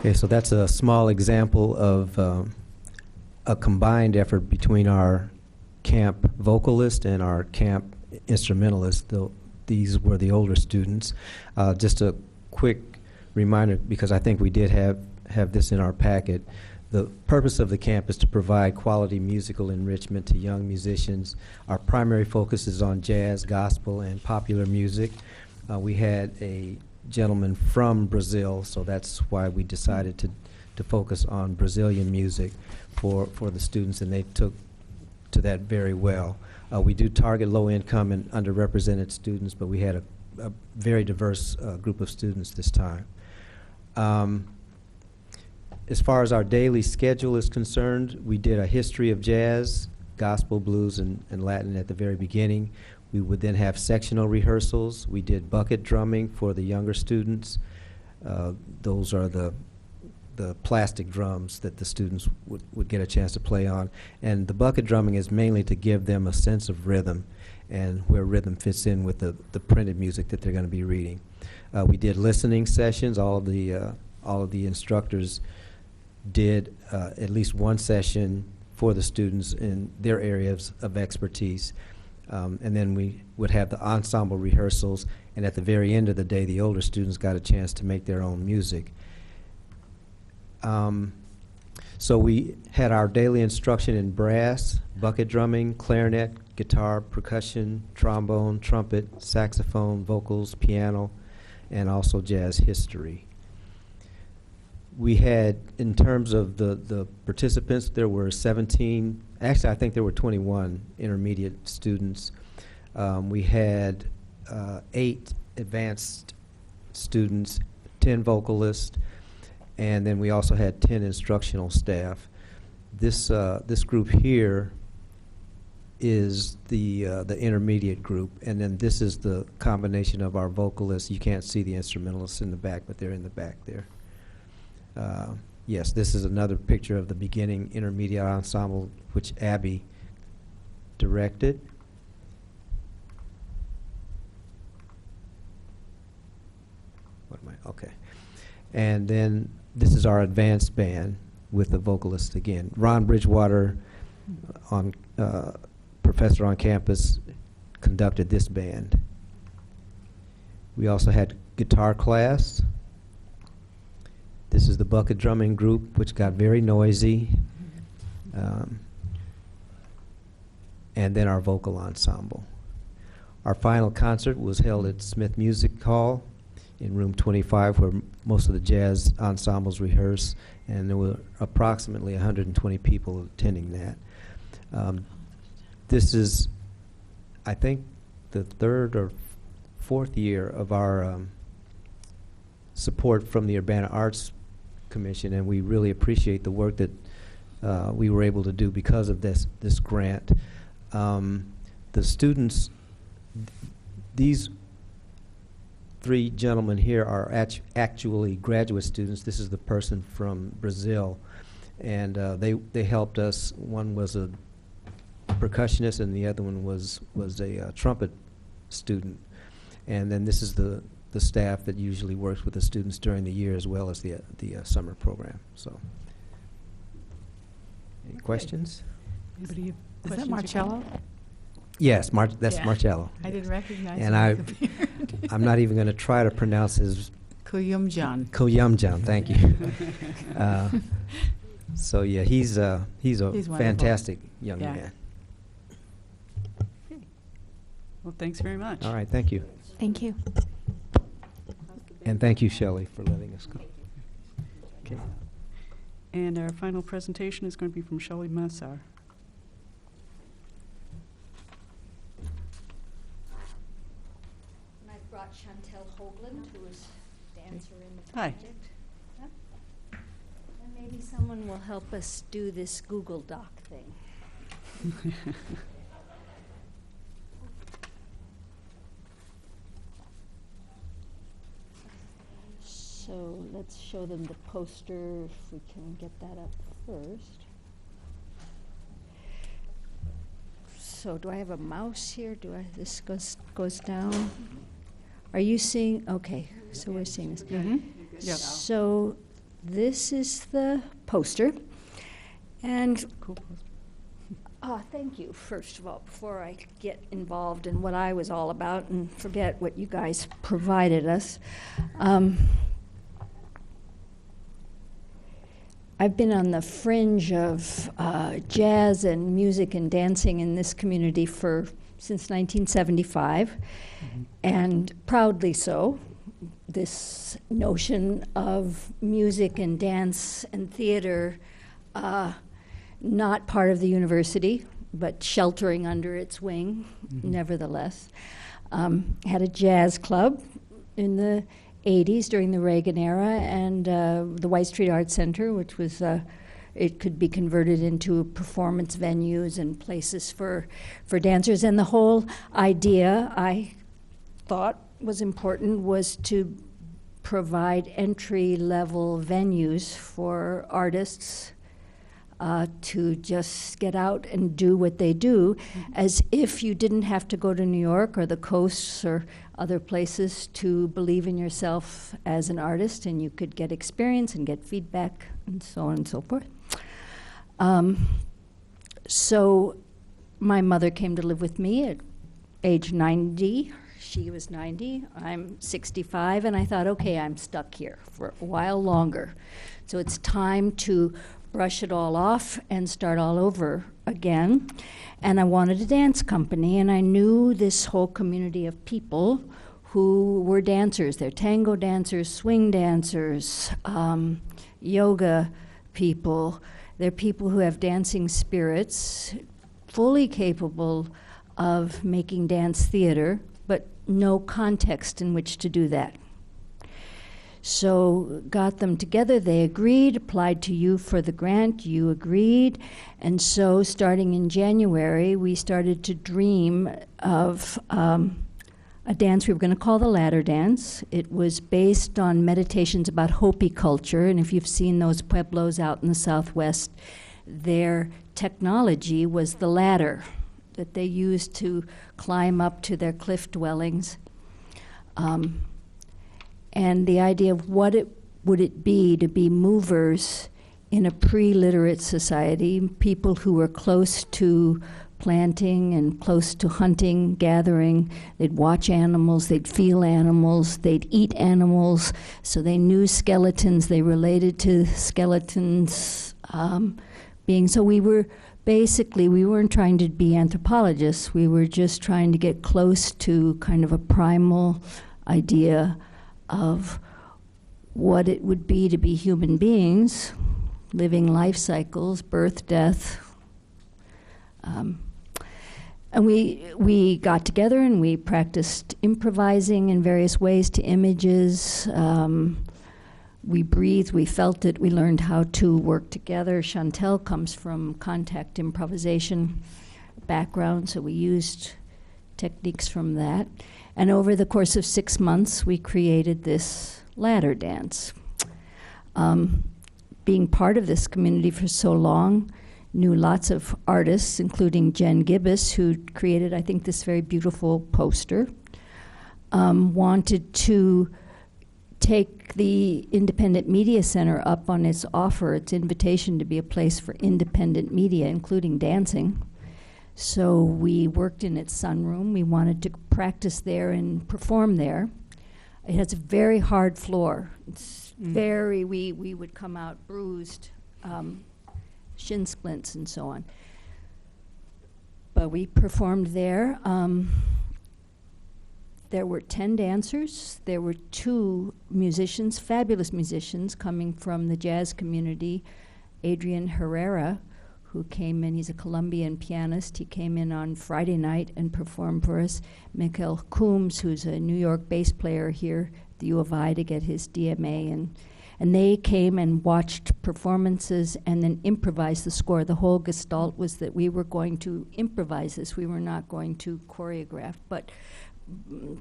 Okay, so that's a small example of a combined effort between our camp vocalist and our camp instrumentalist. These were the older students. Just a quick reminder, because I think we did have this in our packet. The purpose of the camp is to provide quality musical enrichment to young musicians. Our primary focus is on jazz, gospel, and popular music. We had a gentleman from Brazil, so that's why we decided to focus on Brazilian music for the students, and they took to that very well. We do target low-income and underrepresented students, but we had a very diverse group of students this time. As far as our daily schedule is concerned, we did a history of jazz, gospel, blues, and Latin at the very beginning. We would then have sectional rehearsals. We did bucket drumming for the younger students. Those are the plastic drums that the students would get a chance to play on. And the bucket drumming is mainly to give them a sense of rhythm and where rhythm fits in with the printed music that they're going to be reading. We did listening sessions. All of the instructors did at least one session for the students in their areas of expertise. And then we would have the ensemble rehearsals, and at the very end of the day, the older students got a chance to make their own music. So we had our daily instruction in brass, bucket drumming, clarinet, guitar, percussion, trombone, trumpet, saxophone, vocals, piano, and also jazz history. We had, in terms of the participants, there were 17, actually I think there were 21 intermediate students. We had 8 advanced students, 10 vocalists, and then we also had 10 instructional staff. This group here is the intermediate group, and then this is the combination of our vocalists. You can't see the instrumentalists in the back, but they're in the back there. Yes, this is another picture of the beginning intermediate ensemble, which Abby directed. What am I? Okay. And then this is our advanced band with the vocalist again. Ron Bridgewater, professor on campus, conducted this band. We also had guitar class. This is the bucket drumming group, which got very noisy. And then our vocal ensemble. Our final concert was held at Smith Music Hall in room 25, where most of the jazz ensembles rehearse, and there were approximately 120 people attending that. This is, I think, the 3rd or 4th year of our support from the Urbana Arts Commission, and we really appreciate the work that we were able to do because of this grant. The students, these 3 gentlemen here are actually graduate students. This is the person from Brazil, and they helped us. One was a percussionist, and the other one was a trumpet student. And then this is the staff that usually works with the students during the year as well as the summer program. So, any questions? Anybody have Is that questions or Marcello? comments? Yes, that's Yeah. Marcello. I didn't recognize And him. I'm not even going to try to pronounce his Kuyumjan. Koyumjan. Thank you. So yeah, he's a wonderful. fantastic young Yeah. man. Well, thanks very much. All right, thank you. Thank you. And thank you, Shelley, for letting us go. Okay. And our final presentation is going to be from Shelley Massar. And I've brought Chantel Hoagland, who is dancer in the Hi. project. Yep. And maybe someone will help us do this Google Doc thing. So let's show them the poster, if we can get that up first. So do I have a mouse here? This goes down? Are you seeing, okay, so we're seeing this. Yep. So this is the poster. And Cool poster. thank you, first of all, before I get involved in what I was all about and forget what you guys provided us. I've been on the fringe of jazz and music and dancing in this community since 1975, and proudly so. This notion of music and dance and theater, not part of the university, but sheltering under its wing, nevertheless. Had a jazz club in the 80s during the Reagan era, and the White Street Arts Center, which was, it could be converted into performance venues and places for dancers. And the whole idea, I thought was important, was to provide entry-level venues for artists to just get out and do what they do, as if you didn't have to go to New York or the coasts or other places to believe in yourself as an artist, and you could get experience and get feedback and so on and so forth. So my mother came to live with me at age 90. She was 90, I'm 65, and I thought, okay, I'm stuck here for a while longer. So it's time to brush it all off and start all over again. And I wanted a dance company, and I knew this whole community of people who were dancers. They're tango dancers, swing dancers, yoga people. They're people who have dancing spirits, fully capable of making dance theater, but no context in which to do that. So got them together, they agreed, applied to you for the grant, you agreed, and so starting in January, we started to dream of a dance we were going to call the Ladder Dance. It was based on meditations about Hopi culture, and if you've seen those pueblos out in the Southwest, their technology was the ladder that they used to climb up to their cliff dwellings. And the idea of what would it be to be movers in a pre-literate society, people who were close to planting and close to hunting, gathering. They'd watch animals, they'd feel animals, they'd eat animals, so they knew skeletons, they related to skeletons being. So we were basically, we weren't trying to be anthropologists, we were just trying to get close to kind of a primal idea of what it would be to be human beings, living life cycles, birth, death. And we got together and we practiced improvising in various ways to images. We breathed, we felt it, we learned how to work together. Chantel comes from contact improvisation background, so we used techniques from that. And over the course of 6 months, we created this ladder dance. Being part of this community for so long, knew lots of artists, including Jen Gibbous, who created, I think, this very beautiful poster. Wanted to take the Independent Media Center up on its offer, its invitation to be a place for independent media, including dancing. So we worked in its sunroom. We wanted to practice there and perform there. It has a very hard floor. It's very, we would come out bruised, shin splints and so on. But we performed there. There were 10 dancers. There were 2 musicians, fabulous musicians, coming from the jazz community. Adrian Herrera, who came in, he's a Colombian pianist. He came in on Friday night and performed for us. Mikhail Coombs, who's a New York bass player here at the U of I to get his DMA. And they came and watched performances and then improvised the score. The whole gestalt was that we were going to improvise this. We were not going to choreograph, but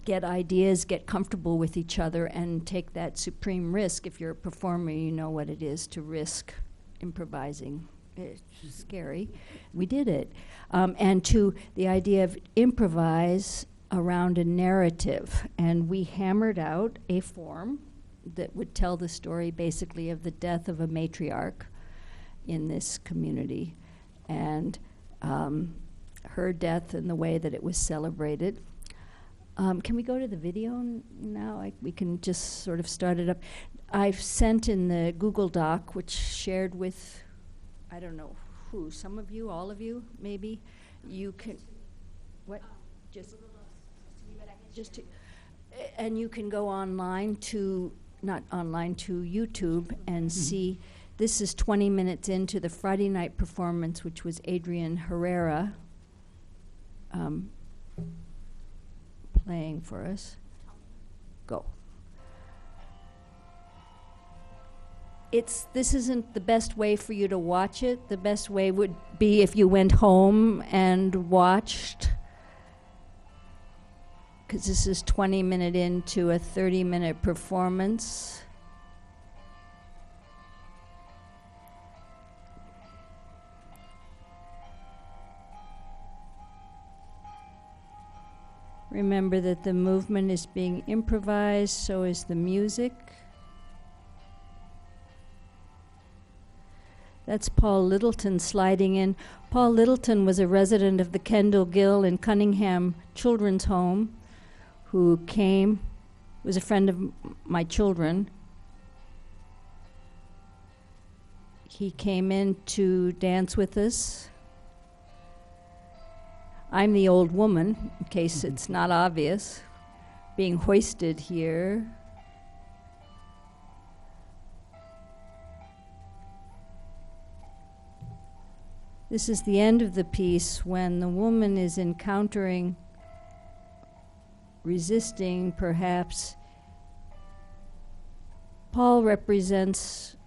get ideas, get comfortable with each other, and take that supreme risk. If you're a performer, you know what it is to risk improvising. It's scary. We did it. And to the idea of improvise around a narrative. And we hammered out a form that would tell the story basically of the death of a matriarch in this community, and her death and the way that it was celebrated. Can we go to the video now? We can just sort of start it up. I've sent in the Google Doc, which shared with, I don't know who, some of you, all of you, maybe. You can, what? And you can go online to, not online, to YouTube and see. This is 20 minutes into the Friday night performance, which was Adrian Herrera playing for us. Go. This isn't the best way for you to watch it. The best way would be if you went home and watched, because this is 20 minutes into a 30-minute performance. Remember that the movement is being improvised, so is the music. That's Paul Littleton sliding in. Paul Littleton was a resident of the Kendall Gill in Cunningham Children's Home who was a friend of my children. He came in to dance with us. I'm the old woman, in case it's not obvious, being hoisted here. This is the end of the piece when the woman is encountering, resisting perhaps. Paul represents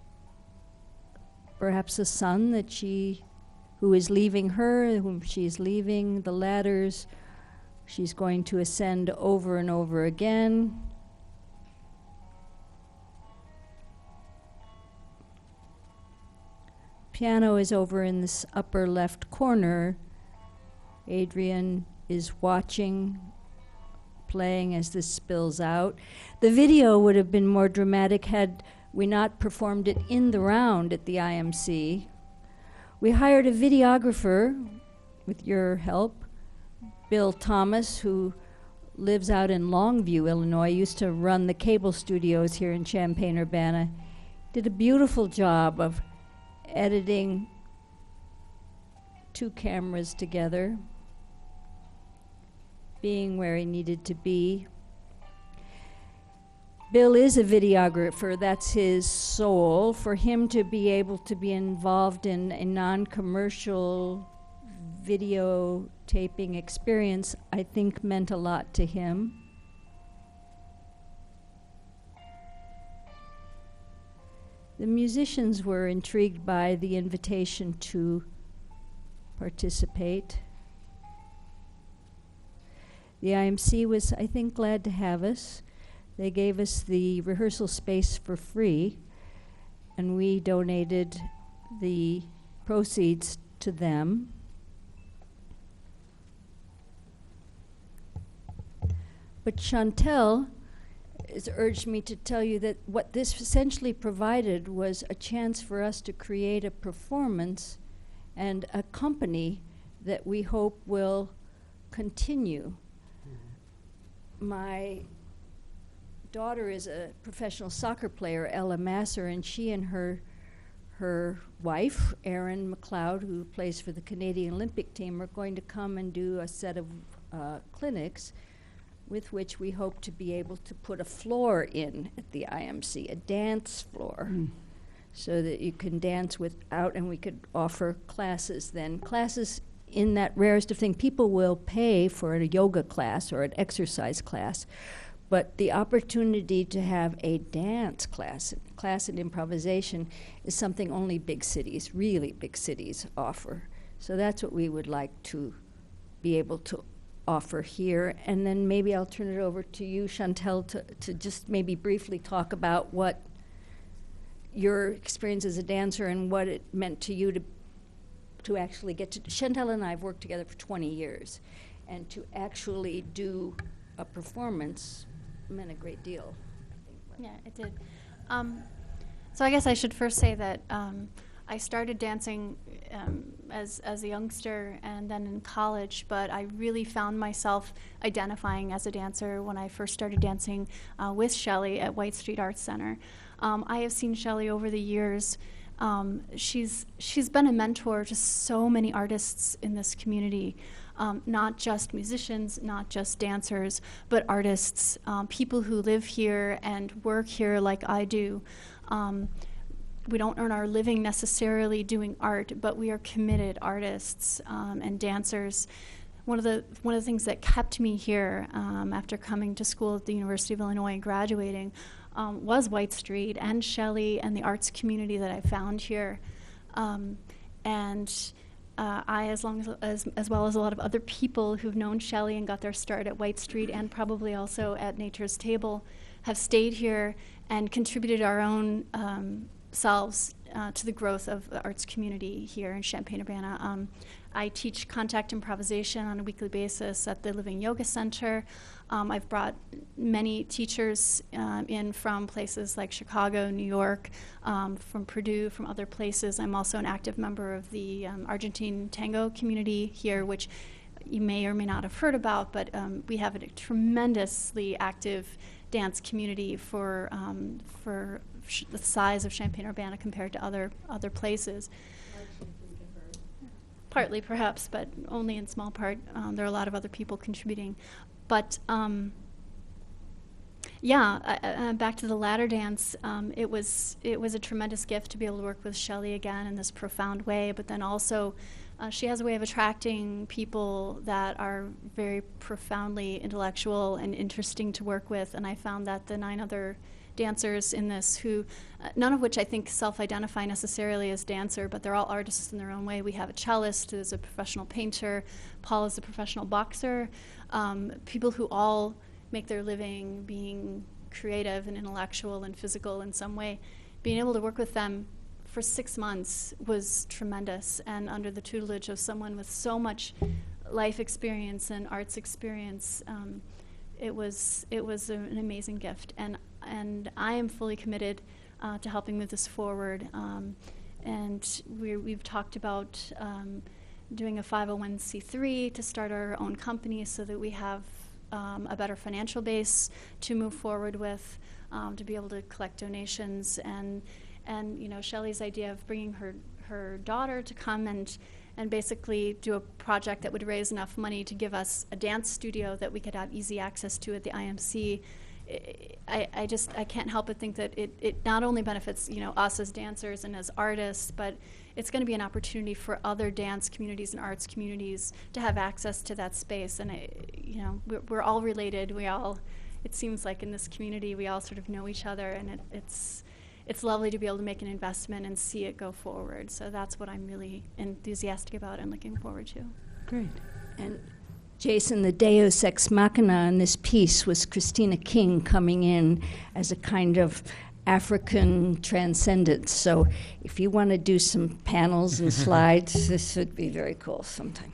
perhaps a son that who is leaving her, whom she's leaving, the ladders she's going to ascend over and over again. Piano is over in this upper left corner. Adrian is watching, playing as this spills out. The video would have been more dramatic had we not performed it in the round at the IMC. We hired a videographer, with your help, Bill Thomas, who lives out in Longview, Illinois, used to run the cable studios here in Champaign-Urbana. Did a beautiful job of editing 2 cameras together, being where he needed to be. Bill is a videographer, that's his soul. For him to be able to be involved in a non-commercial videotaping experience, I think meant a lot to him. The musicians were intrigued by the invitation to participate. The IMC was, I think, glad to have us. They gave us the rehearsal space for free, and we donated the proceeds to them. But Chantel has urged me to tell you that what this essentially provided was a chance for us to create a performance and a company that we hope will continue. My daughter is a professional soccer player, Ella Masser, and she and her wife, Erin McLeod, who plays for the Canadian Olympic team, are going to come and do a set of clinics with which we hope to be able to put a floor in at the IMC, a dance floor, so that you can dance without, and we could offer classes then. Classes in that rarest of thing, people will pay for a yoga class or an exercise class, but the opportunity to have a dance class in improvisation is something only big cities, really big cities, offer. So that's what we would like to be able to offer here. And then maybe I'll turn it over to you, Chantel, to just maybe briefly talk about what your experience as a dancer and what it meant to you to actually get to. Chantel and I have worked together for 20 years, and to actually do a performance meant a great deal. Yeah, it did. So I guess I should first say that I started dancing as a youngster and then in college, but I really found myself identifying as a dancer when I first started dancing with Shelley at White Street Arts Center. I have seen Shelley over the years. She's been a mentor to so many artists in this community, not just musicians, not just dancers, but artists, people who live here and work here like I do. We don't earn our living necessarily doing art, but we are committed artists and dancers. One of the things that kept me here after coming to school at the University of Illinois and graduating was White Street and Shelley and the arts community that I found here. I, as well as a lot of other people who've known Shelley and got their start at White Street and probably also at Nature's Table, have stayed here and contributed our own selves to the growth of the arts community here in Champaign-Urbana. I teach contact improvisation on a weekly basis at the Living Yoga Center. I've brought many teachers in from places like Chicago, New York, from Purdue, from other places. I'm also an active member of the Argentine tango community here, which you may or may not have heard about, but we have a tremendously active dance community for the size of Champaign-Urbana compared to other places. Partly, perhaps, but only in small part. There are a lot of other people contributing. But back to the ladder dance, it was a tremendous gift to be able to work with Shelley again in this profound way, but then also she has a way of attracting people that are very profoundly intellectual and interesting to work with, and I found that the 9 other dancers in this who, none of which I think self-identify necessarily as dancer, but they're all artists in their own way. We have a cellist who's a professional painter, Paul is a professional boxer, people who all make their living being creative and intellectual and physical in some way. Being able to work with them for 6 months was tremendous, and under the tutelage of someone with so much life experience and arts experience, it was an amazing gift, and I am fully committed to helping move this forward. And we've talked about doing a 501c3 to start our own company so that we have a better financial base to move forward with, to be able to collect donations, and Shelley's idea of bringing her daughter to come and basically do a project that would raise enough money to give us a dance studio that we could have easy access to at the IMC. I can't help but think that it not only benefits us as dancers and as artists, but it's going to be an opportunity for other dance communities and arts communities to have access to that space. And we're all related. It seems like in this community we all sort of know each other, and it's lovely to be able to make an investment and see it go forward. So that's what I'm really enthusiastic about and looking forward to. Great. And Jason, the deus ex machina in this piece was Christina King coming in as a kind of African transcendence. So if you want to do some panels and slides, this would be very cool sometime.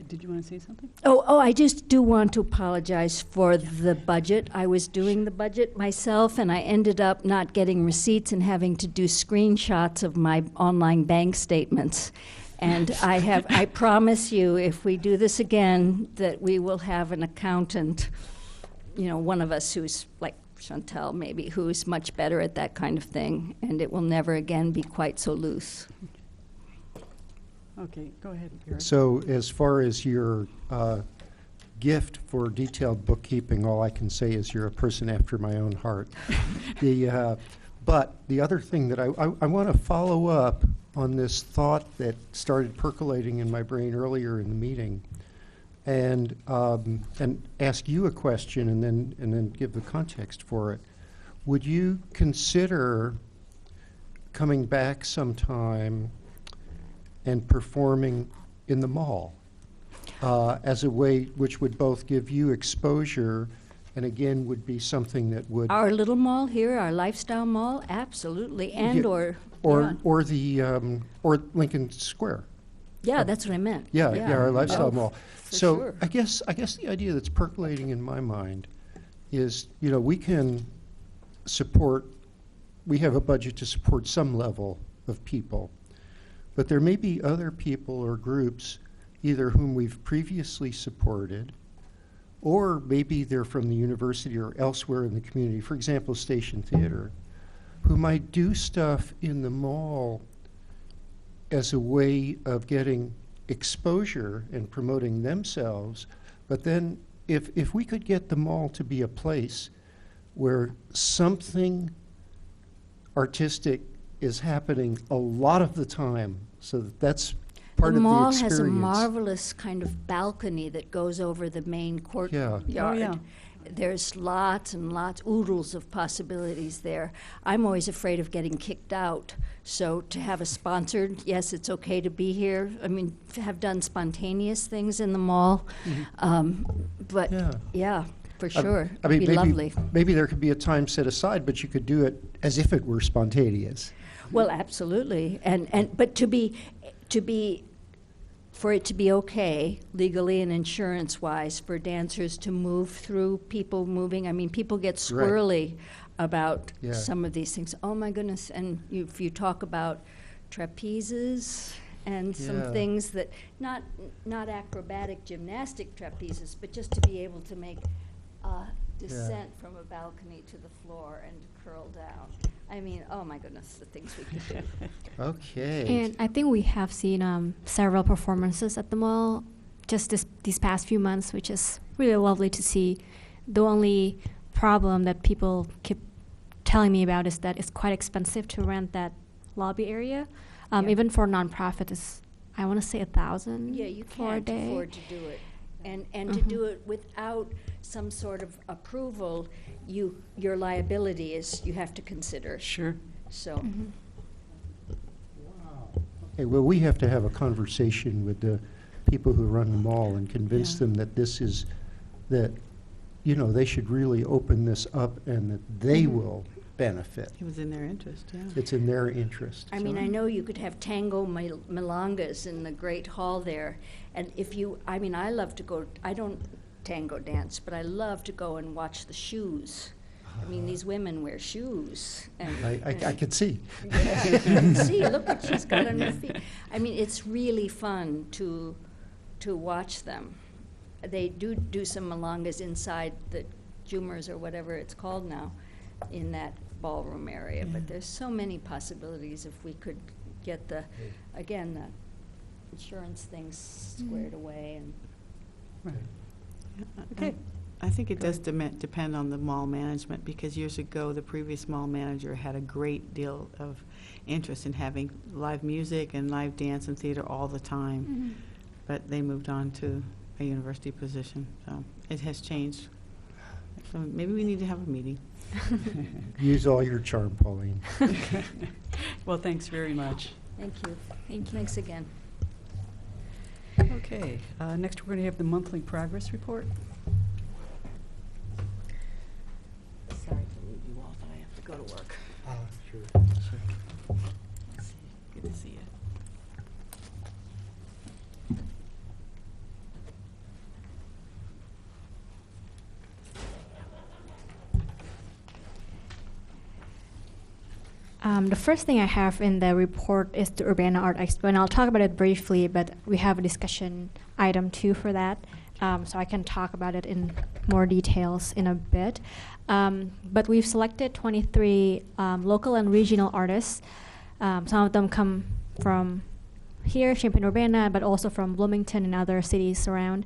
Did you want to say something? Oh, I just do want to apologize for the budget. I was doing the budget myself, and I ended up not getting receipts and having to do screenshots of my online bank statements. And I promise you, if we do this again, that we will have an accountant, one of us who's like Chantel maybe, who's much better at that kind of thing, and it will never again be quite so loose. Okay, go ahead, Eric. So as far as your gift for detailed bookkeeping, all I can say is you're a person after my own heart. But the other thing that I want to follow up on this thought that started percolating in my brain earlier in the meeting, and ask you a question, and then give the context for it. Would you consider coming back sometime and performing in the mall as a way which would both give you exposure and again would be something that would... Our little mall here, our lifestyle mall, absolutely, and or Lincoln Square. Yeah, that's what I meant. Yeah, our lifestyle Oh, mall. for So sure. I guess the idea that's percolating in my mind is, we can support, we have a budget to support some level of people, but there may be other people or groups, either whom we've previously supported, or maybe they're from the university or elsewhere in the community, for example, Station Theater, who might do stuff in the mall as a way of getting exposure and promoting themselves. But then if we could get the mall to be a place where something artistic is happening a lot of the time, so that's part the of the mall experience. has a marvelous kind of balcony that goes over the main courtyard. Yeah. Oh, yeah. There's lots and lots, oodles of possibilities there. I'm always afraid of getting kicked out. So to have a sponsored, yes, it's okay to be here. I mean, to have done spontaneous things in the mall. But yeah, for sure. I mean, It'd be lovely. maybe there could be a time set aside, but you could do it as if it were spontaneous. Well, absolutely. But for it to be okay, legally and insurance-wise, for dancers to move through people moving. I mean, people get squirrely about some of these things. Oh, my goodness. And if you talk about trapezes and some things that, not acrobatic gymnastic trapezes, but just to be able to make a descent from a balcony to the floor and curl down. I mean, oh my goodness, the things we could do. Okay. And I think we have seen several performances at the mall just these past few months, which is really lovely to see. The only problem that people keep telling me about is that it's quite expensive to rent that lobby area. Even for a nonprofit, it's, I want to say, $1,000 Yeah, you for a can't day. afford to do it. And to do it without some sort of approval, your liability is, you have to consider. Sure. So. Okay, well, we have to have a conversation with the people who run the mall and convince them that they should really open this up and that they will benefit. It was in their interest, yeah. It's in their interest. I mean, I know you could have tango milongas in the Great Hall there. And I love to go, I don't tango dance, but I love to go and watch the shoes. I mean, these women wear shoes. And I could see. Yeah. See, look what she's got on her feet. I mean, it's really fun to watch them. They do some milongas inside the Jumers or whatever it's called now in that ballroom area. But there's so many possibilities if we could get the insurance things squared away. And Okay. I think it does depend on the mall management, because years ago, the previous mall manager had a great deal of interest in having live music and live dance and theater all the time. But they moved on to a university position, so it has changed. So maybe we need to have a meeting. Use all your charm, Pauline. Well, thanks very much. Thank you. Thanks again. Okay. Next, we're going to have the monthly progress report. Sorry to leave you all, but I have to go to work. Sure. Let's see. Good to see you. The first thing I have in the report is the Urbana Art Expo, and I'll talk about it briefly, but we have a discussion item 2 for that, so I can talk about it in more details in a bit. But we've selected 23 local and regional artists. Some of them come from here, Champaign-Urbana, but also from Bloomington and other cities around.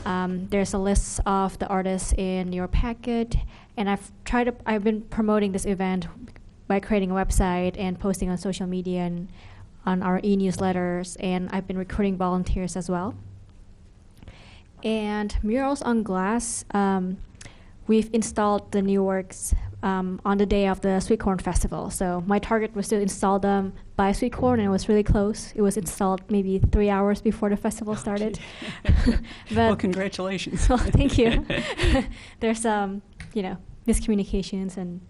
There's a list of the artists in your packet, and I've been promoting this event by creating a website and posting on social media and on our e-newsletters, and I've been recruiting volunteers as well. And murals on glass, we've installed the new works on the day of the Sweet Corn Festival. So my target was to install them by Sweet Corn, and it was really close. It was installed maybe 3 hours before the festival started. Well, congratulations. Well, thank you. There's miscommunications and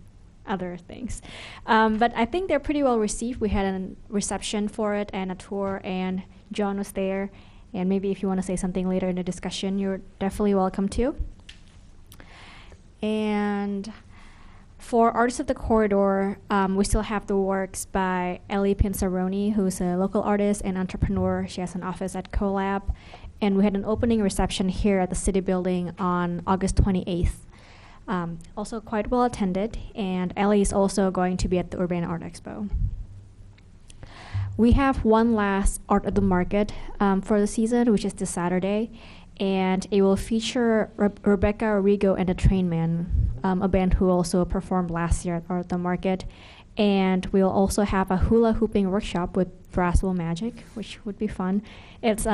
other things. But I think they're pretty well received. We had a reception for it and a tour, and John was there. And maybe if you want to say something later in the discussion, you're definitely welcome to. And For Artists of the Corridor, we still have the works by Ellie Pinzaroni, who's a local artist and entrepreneur. She has an office at CoLab. And we had an opening reception here at the City Building on August 28th. Also quite well attended, and Ellie is also going to be at the Urbana Art Expo. We have one last Art at the Market for the season, which is this Saturday, and it will feature Rebecca Rigo and the Trainman, a band who also performed last year at Art at the Market. And we'll also have a hula hooping workshop with Braswell Magic, which would be fun. It's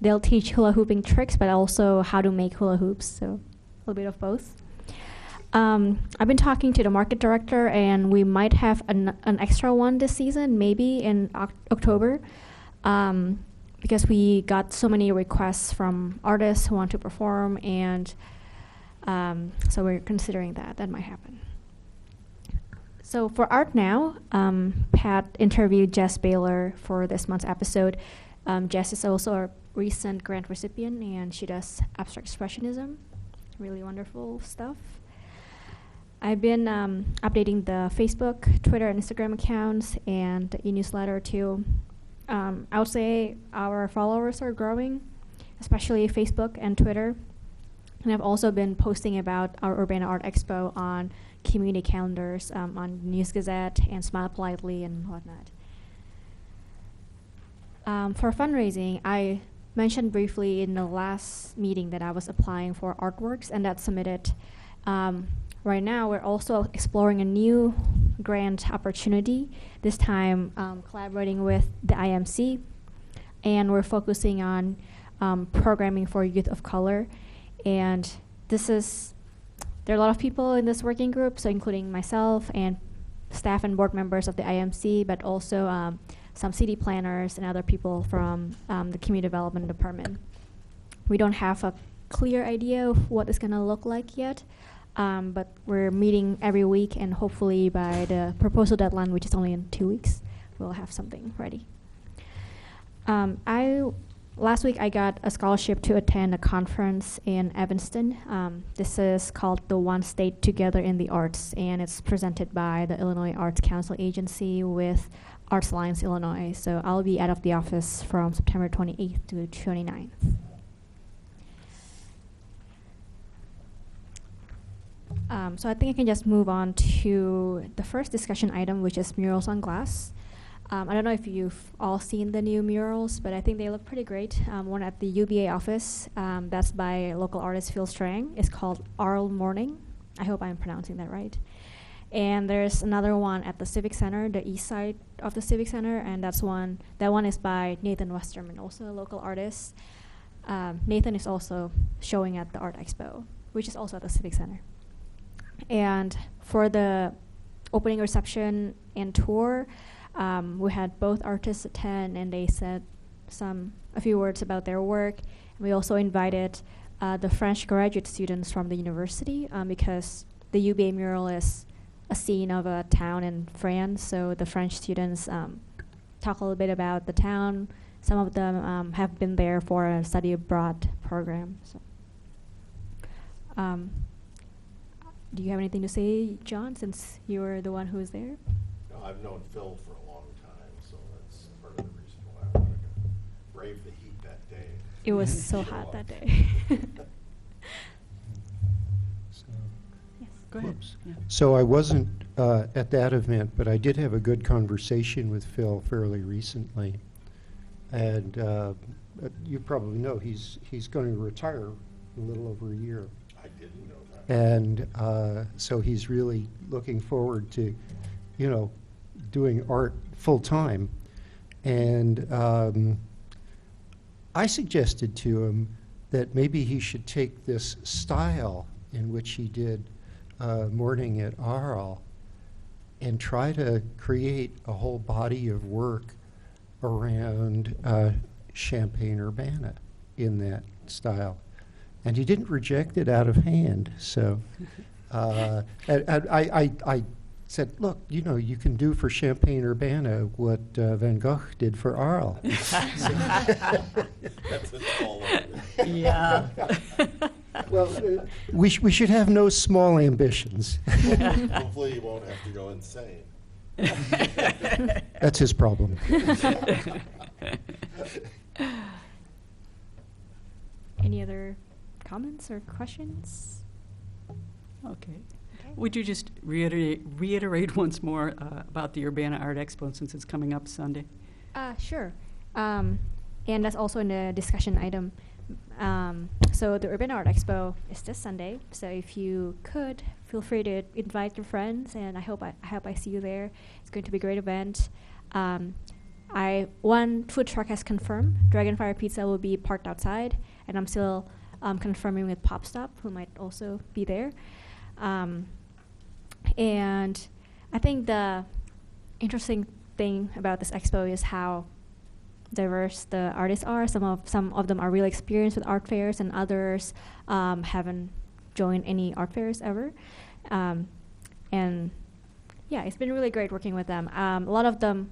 they'll teach hula hooping tricks, but also how to make hula hoops, so a little bit of both. I've been talking to the market director, and we might have an extra one this season, maybe in October, because we got so many requests from artists who want to perform, and so we're considering that. That might happen. So for Art Now, Pat interviewed Jess Baylor for this month's episode. Jess is also a recent grant recipient, and she does abstract expressionism, really wonderful stuff. I've been updating the Facebook, Twitter, and Instagram accounts, and the e-newsletter too. I would say our followers are growing, especially Facebook and Twitter. And I've also been posting about our Urbana Art Expo on community calendars, on News Gazette and Smile Politely and whatnot. For fundraising, I mentioned briefly in the last meeting that I was applying for artworks, and that's submitted. Right now, we're also exploring a new grant opportunity, this time collaborating with the IMC, and we're focusing on programming for youth of color. And there are a lot of people in this working group, so including myself and staff and board members of the IMC, but also some city planners and other people from the community development department. We don't have a clear idea of what it's going to look like yet, but we're meeting every week, and hopefully by the proposal deadline, which is only in 2 weeks, we'll have something ready. Last week, I got a scholarship to attend a conference in Evanston. This is called the One State Together in the Arts, and it's presented by the Illinois Arts Council Agency with Arts Alliance Illinois. So I'll be out of the office from September 28th to 29th. So I think I can just move on to the first discussion item, which is murals on glass. I don't know if you've all seen the new murals, but I think they look pretty great. One at the UBA office, that's by local artist Phil Strang. It's called Arl Morning. I hope I'm pronouncing that right. And there's another one at the Civic Center, the east side of the Civic Center, and that one is by Nathan Westerman, also a local artist. Nathan is also showing at the Art Expo, which is also at the Civic Center. And for the opening reception and tour, we had both artists attend, and they said a few words about their work. And we also invited the French graduate students from the university, because the UBA mural is a scene of a town in France. So the French students talk a little bit about the town. Some of them have been there for a study abroad program. So, do you have anything to say, John, since you were the one who was there? No, I've known Phil for a long time, so that's part of the reason why I wanted to brave the heat that day. It was so hot that day. Go ahead. Yeah. So I wasn't at that event, but I did have a good conversation with Phil fairly recently. And you probably know he's going to retire in a little over a year. I didn't know that. And so he's really looking forward to, doing art full time. And I suggested to him that maybe he should take this style in which he did Morning at Arl and try to create a whole body of work around Champaign-Urbana in that style. And he didn't reject it out of hand. So I said, look, you can do for Champaign-Urbana what Van Gogh did for Arles. That's his call. Yeah. Well, we should have no small ambitions. Hopefully you won't have to go insane. That's his problem. Any other comments or questions? Okay. Would you just reiterate once more about the Urbana Art Expo since it's coming up Sunday? Sure. And that's also in the discussion item. So the Urbana Art Expo is this Sunday. So if you could, feel free to invite your friends, and I hope I see you there. It's going to be a great event. One food truck has confirmed. Dragonfire Pizza will be parked outside, and I'm still confirming with Pop Stop, who might also be there. And I think the interesting thing about this expo is how diverse the artists are. Some of them are really experienced with art fairs, and others haven't joined any art fairs ever. And yeah, it's been really great working with them. A lot of them,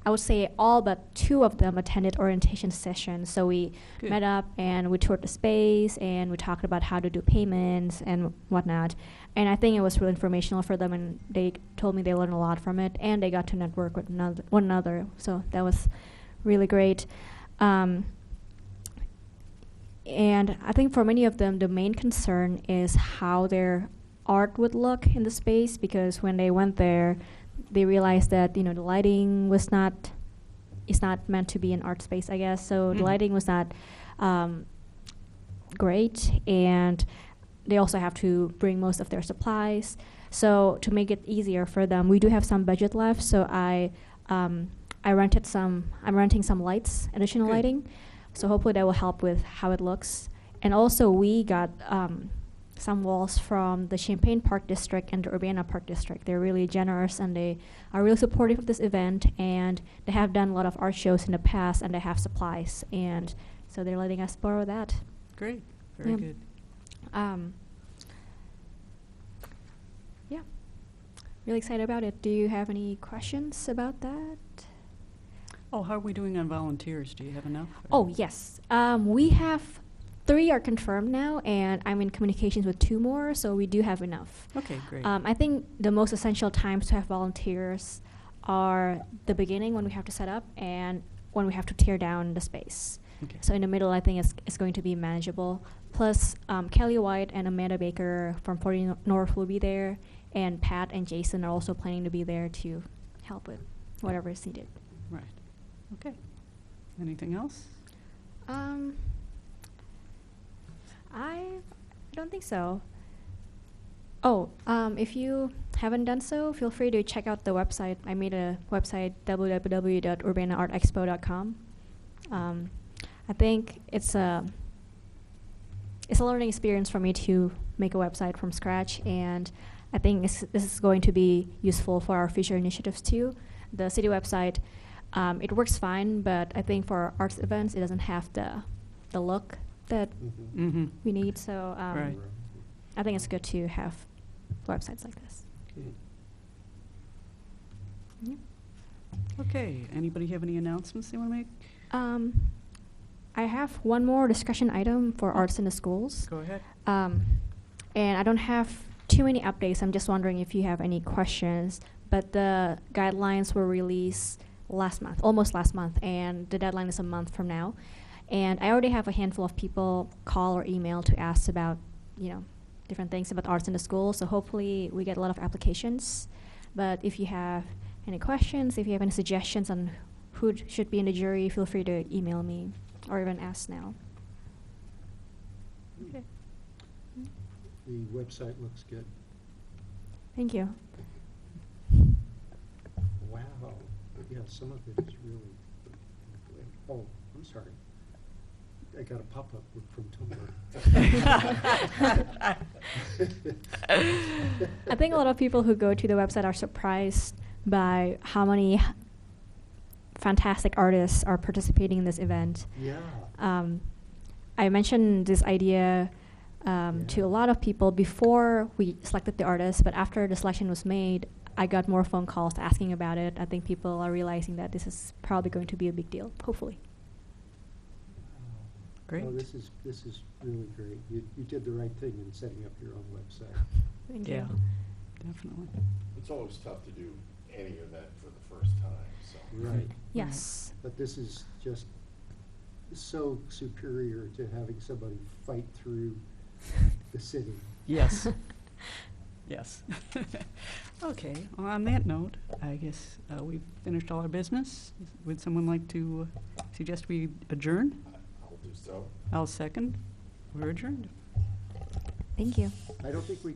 I would say all but 2 of them attended orientation sessions. So we met up and we toured the space and we talked about how to do payments and whatnot. And I think it was really informational for them, and they told me they learned a lot from it, and they got to network with one another. So that was really great. And I think for many of them, the main concern is how their art would look in the space, because when they went there, they realized that the lighting is not meant to be an art space, I guess. So the lighting was not great, and they also have to bring most of their supplies. So to make it easier for them, we do have some budget left. So I'm renting some lights, additional lighting. So hopefully that will help with how it looks. And also we got some walls from the Champaign Park District and the Urbana Park District. They're really generous, and they are really supportive of this event, and they have done a lot of art shows in the past, and they have supplies, and so they're letting us borrow that. Great, very good. Yeah, really excited about it. Do you have any questions about that? Oh, how are we doing on volunteers? Do you have enough? Oh, yes. We have 3 are confirmed now, and I'm in communications with 2 more, so we do have enough. Okay, great. I think the most essential times to have volunteers are the beginning, when we have to set up, and when we have to tear down the space. Okay. So in the middle, I think it's going to be manageable. Plus, Kelly White and Amanda Baker from 40 North will be there, and Pat and Jason are also planning to be there to help with whatever is needed. Right. Okay. Anything else? I don't think so. Oh, if you haven't done so, feel free to check out the website. I made a website, www.urbanaartexpo.com. I think it's a learning experience for me to make a website from scratch, and I think this is going to be useful for our future initiatives too. The city website, it works fine, but I think for arts events, it doesn't have the look that we need. So Right. I think it's good to have websites like this. Yeah. Okay. Anybody have any announcements they want to make? I have one more discussion item for arts in the schools. Go ahead. And I don't have too many updates. I'm just wondering if you have any questions. But the guidelines were released almost last month, and the deadline is a month from now. And I already have a handful of people call or email to ask about, different things about arts in the school. So hopefully we get a lot of applications. But if you have any questions, if you have any suggestions on who should be in the jury, feel free to email me or even ask now. Okay. The website looks good. Thank you. Wow. Yeah, some of it is really good. Oh, I'm sorry. I got a pop-up from Tumblr. I think a lot of people who go to the website are surprised by how many fantastic artists are participating in this event. Yeah. I mentioned this idea to a lot of people before we selected the artists, but after the selection was made, I got more phone calls asking about it. I think people are realizing that this is probably going to be a big deal, hopefully. Great. No, this is really great. You did the right thing in setting up your own website. Thank Yeah, you. definitely. It's always tough to do any event for the first time, so. Right. Yes. But this is just so superior to having somebody fight through the city. Yes. Yes. Okay, well, on that note, I guess we've finished all our business. Would someone like to suggest we adjourn? I'll do so. I'll second. We're adjourned. Thank you. I don't think we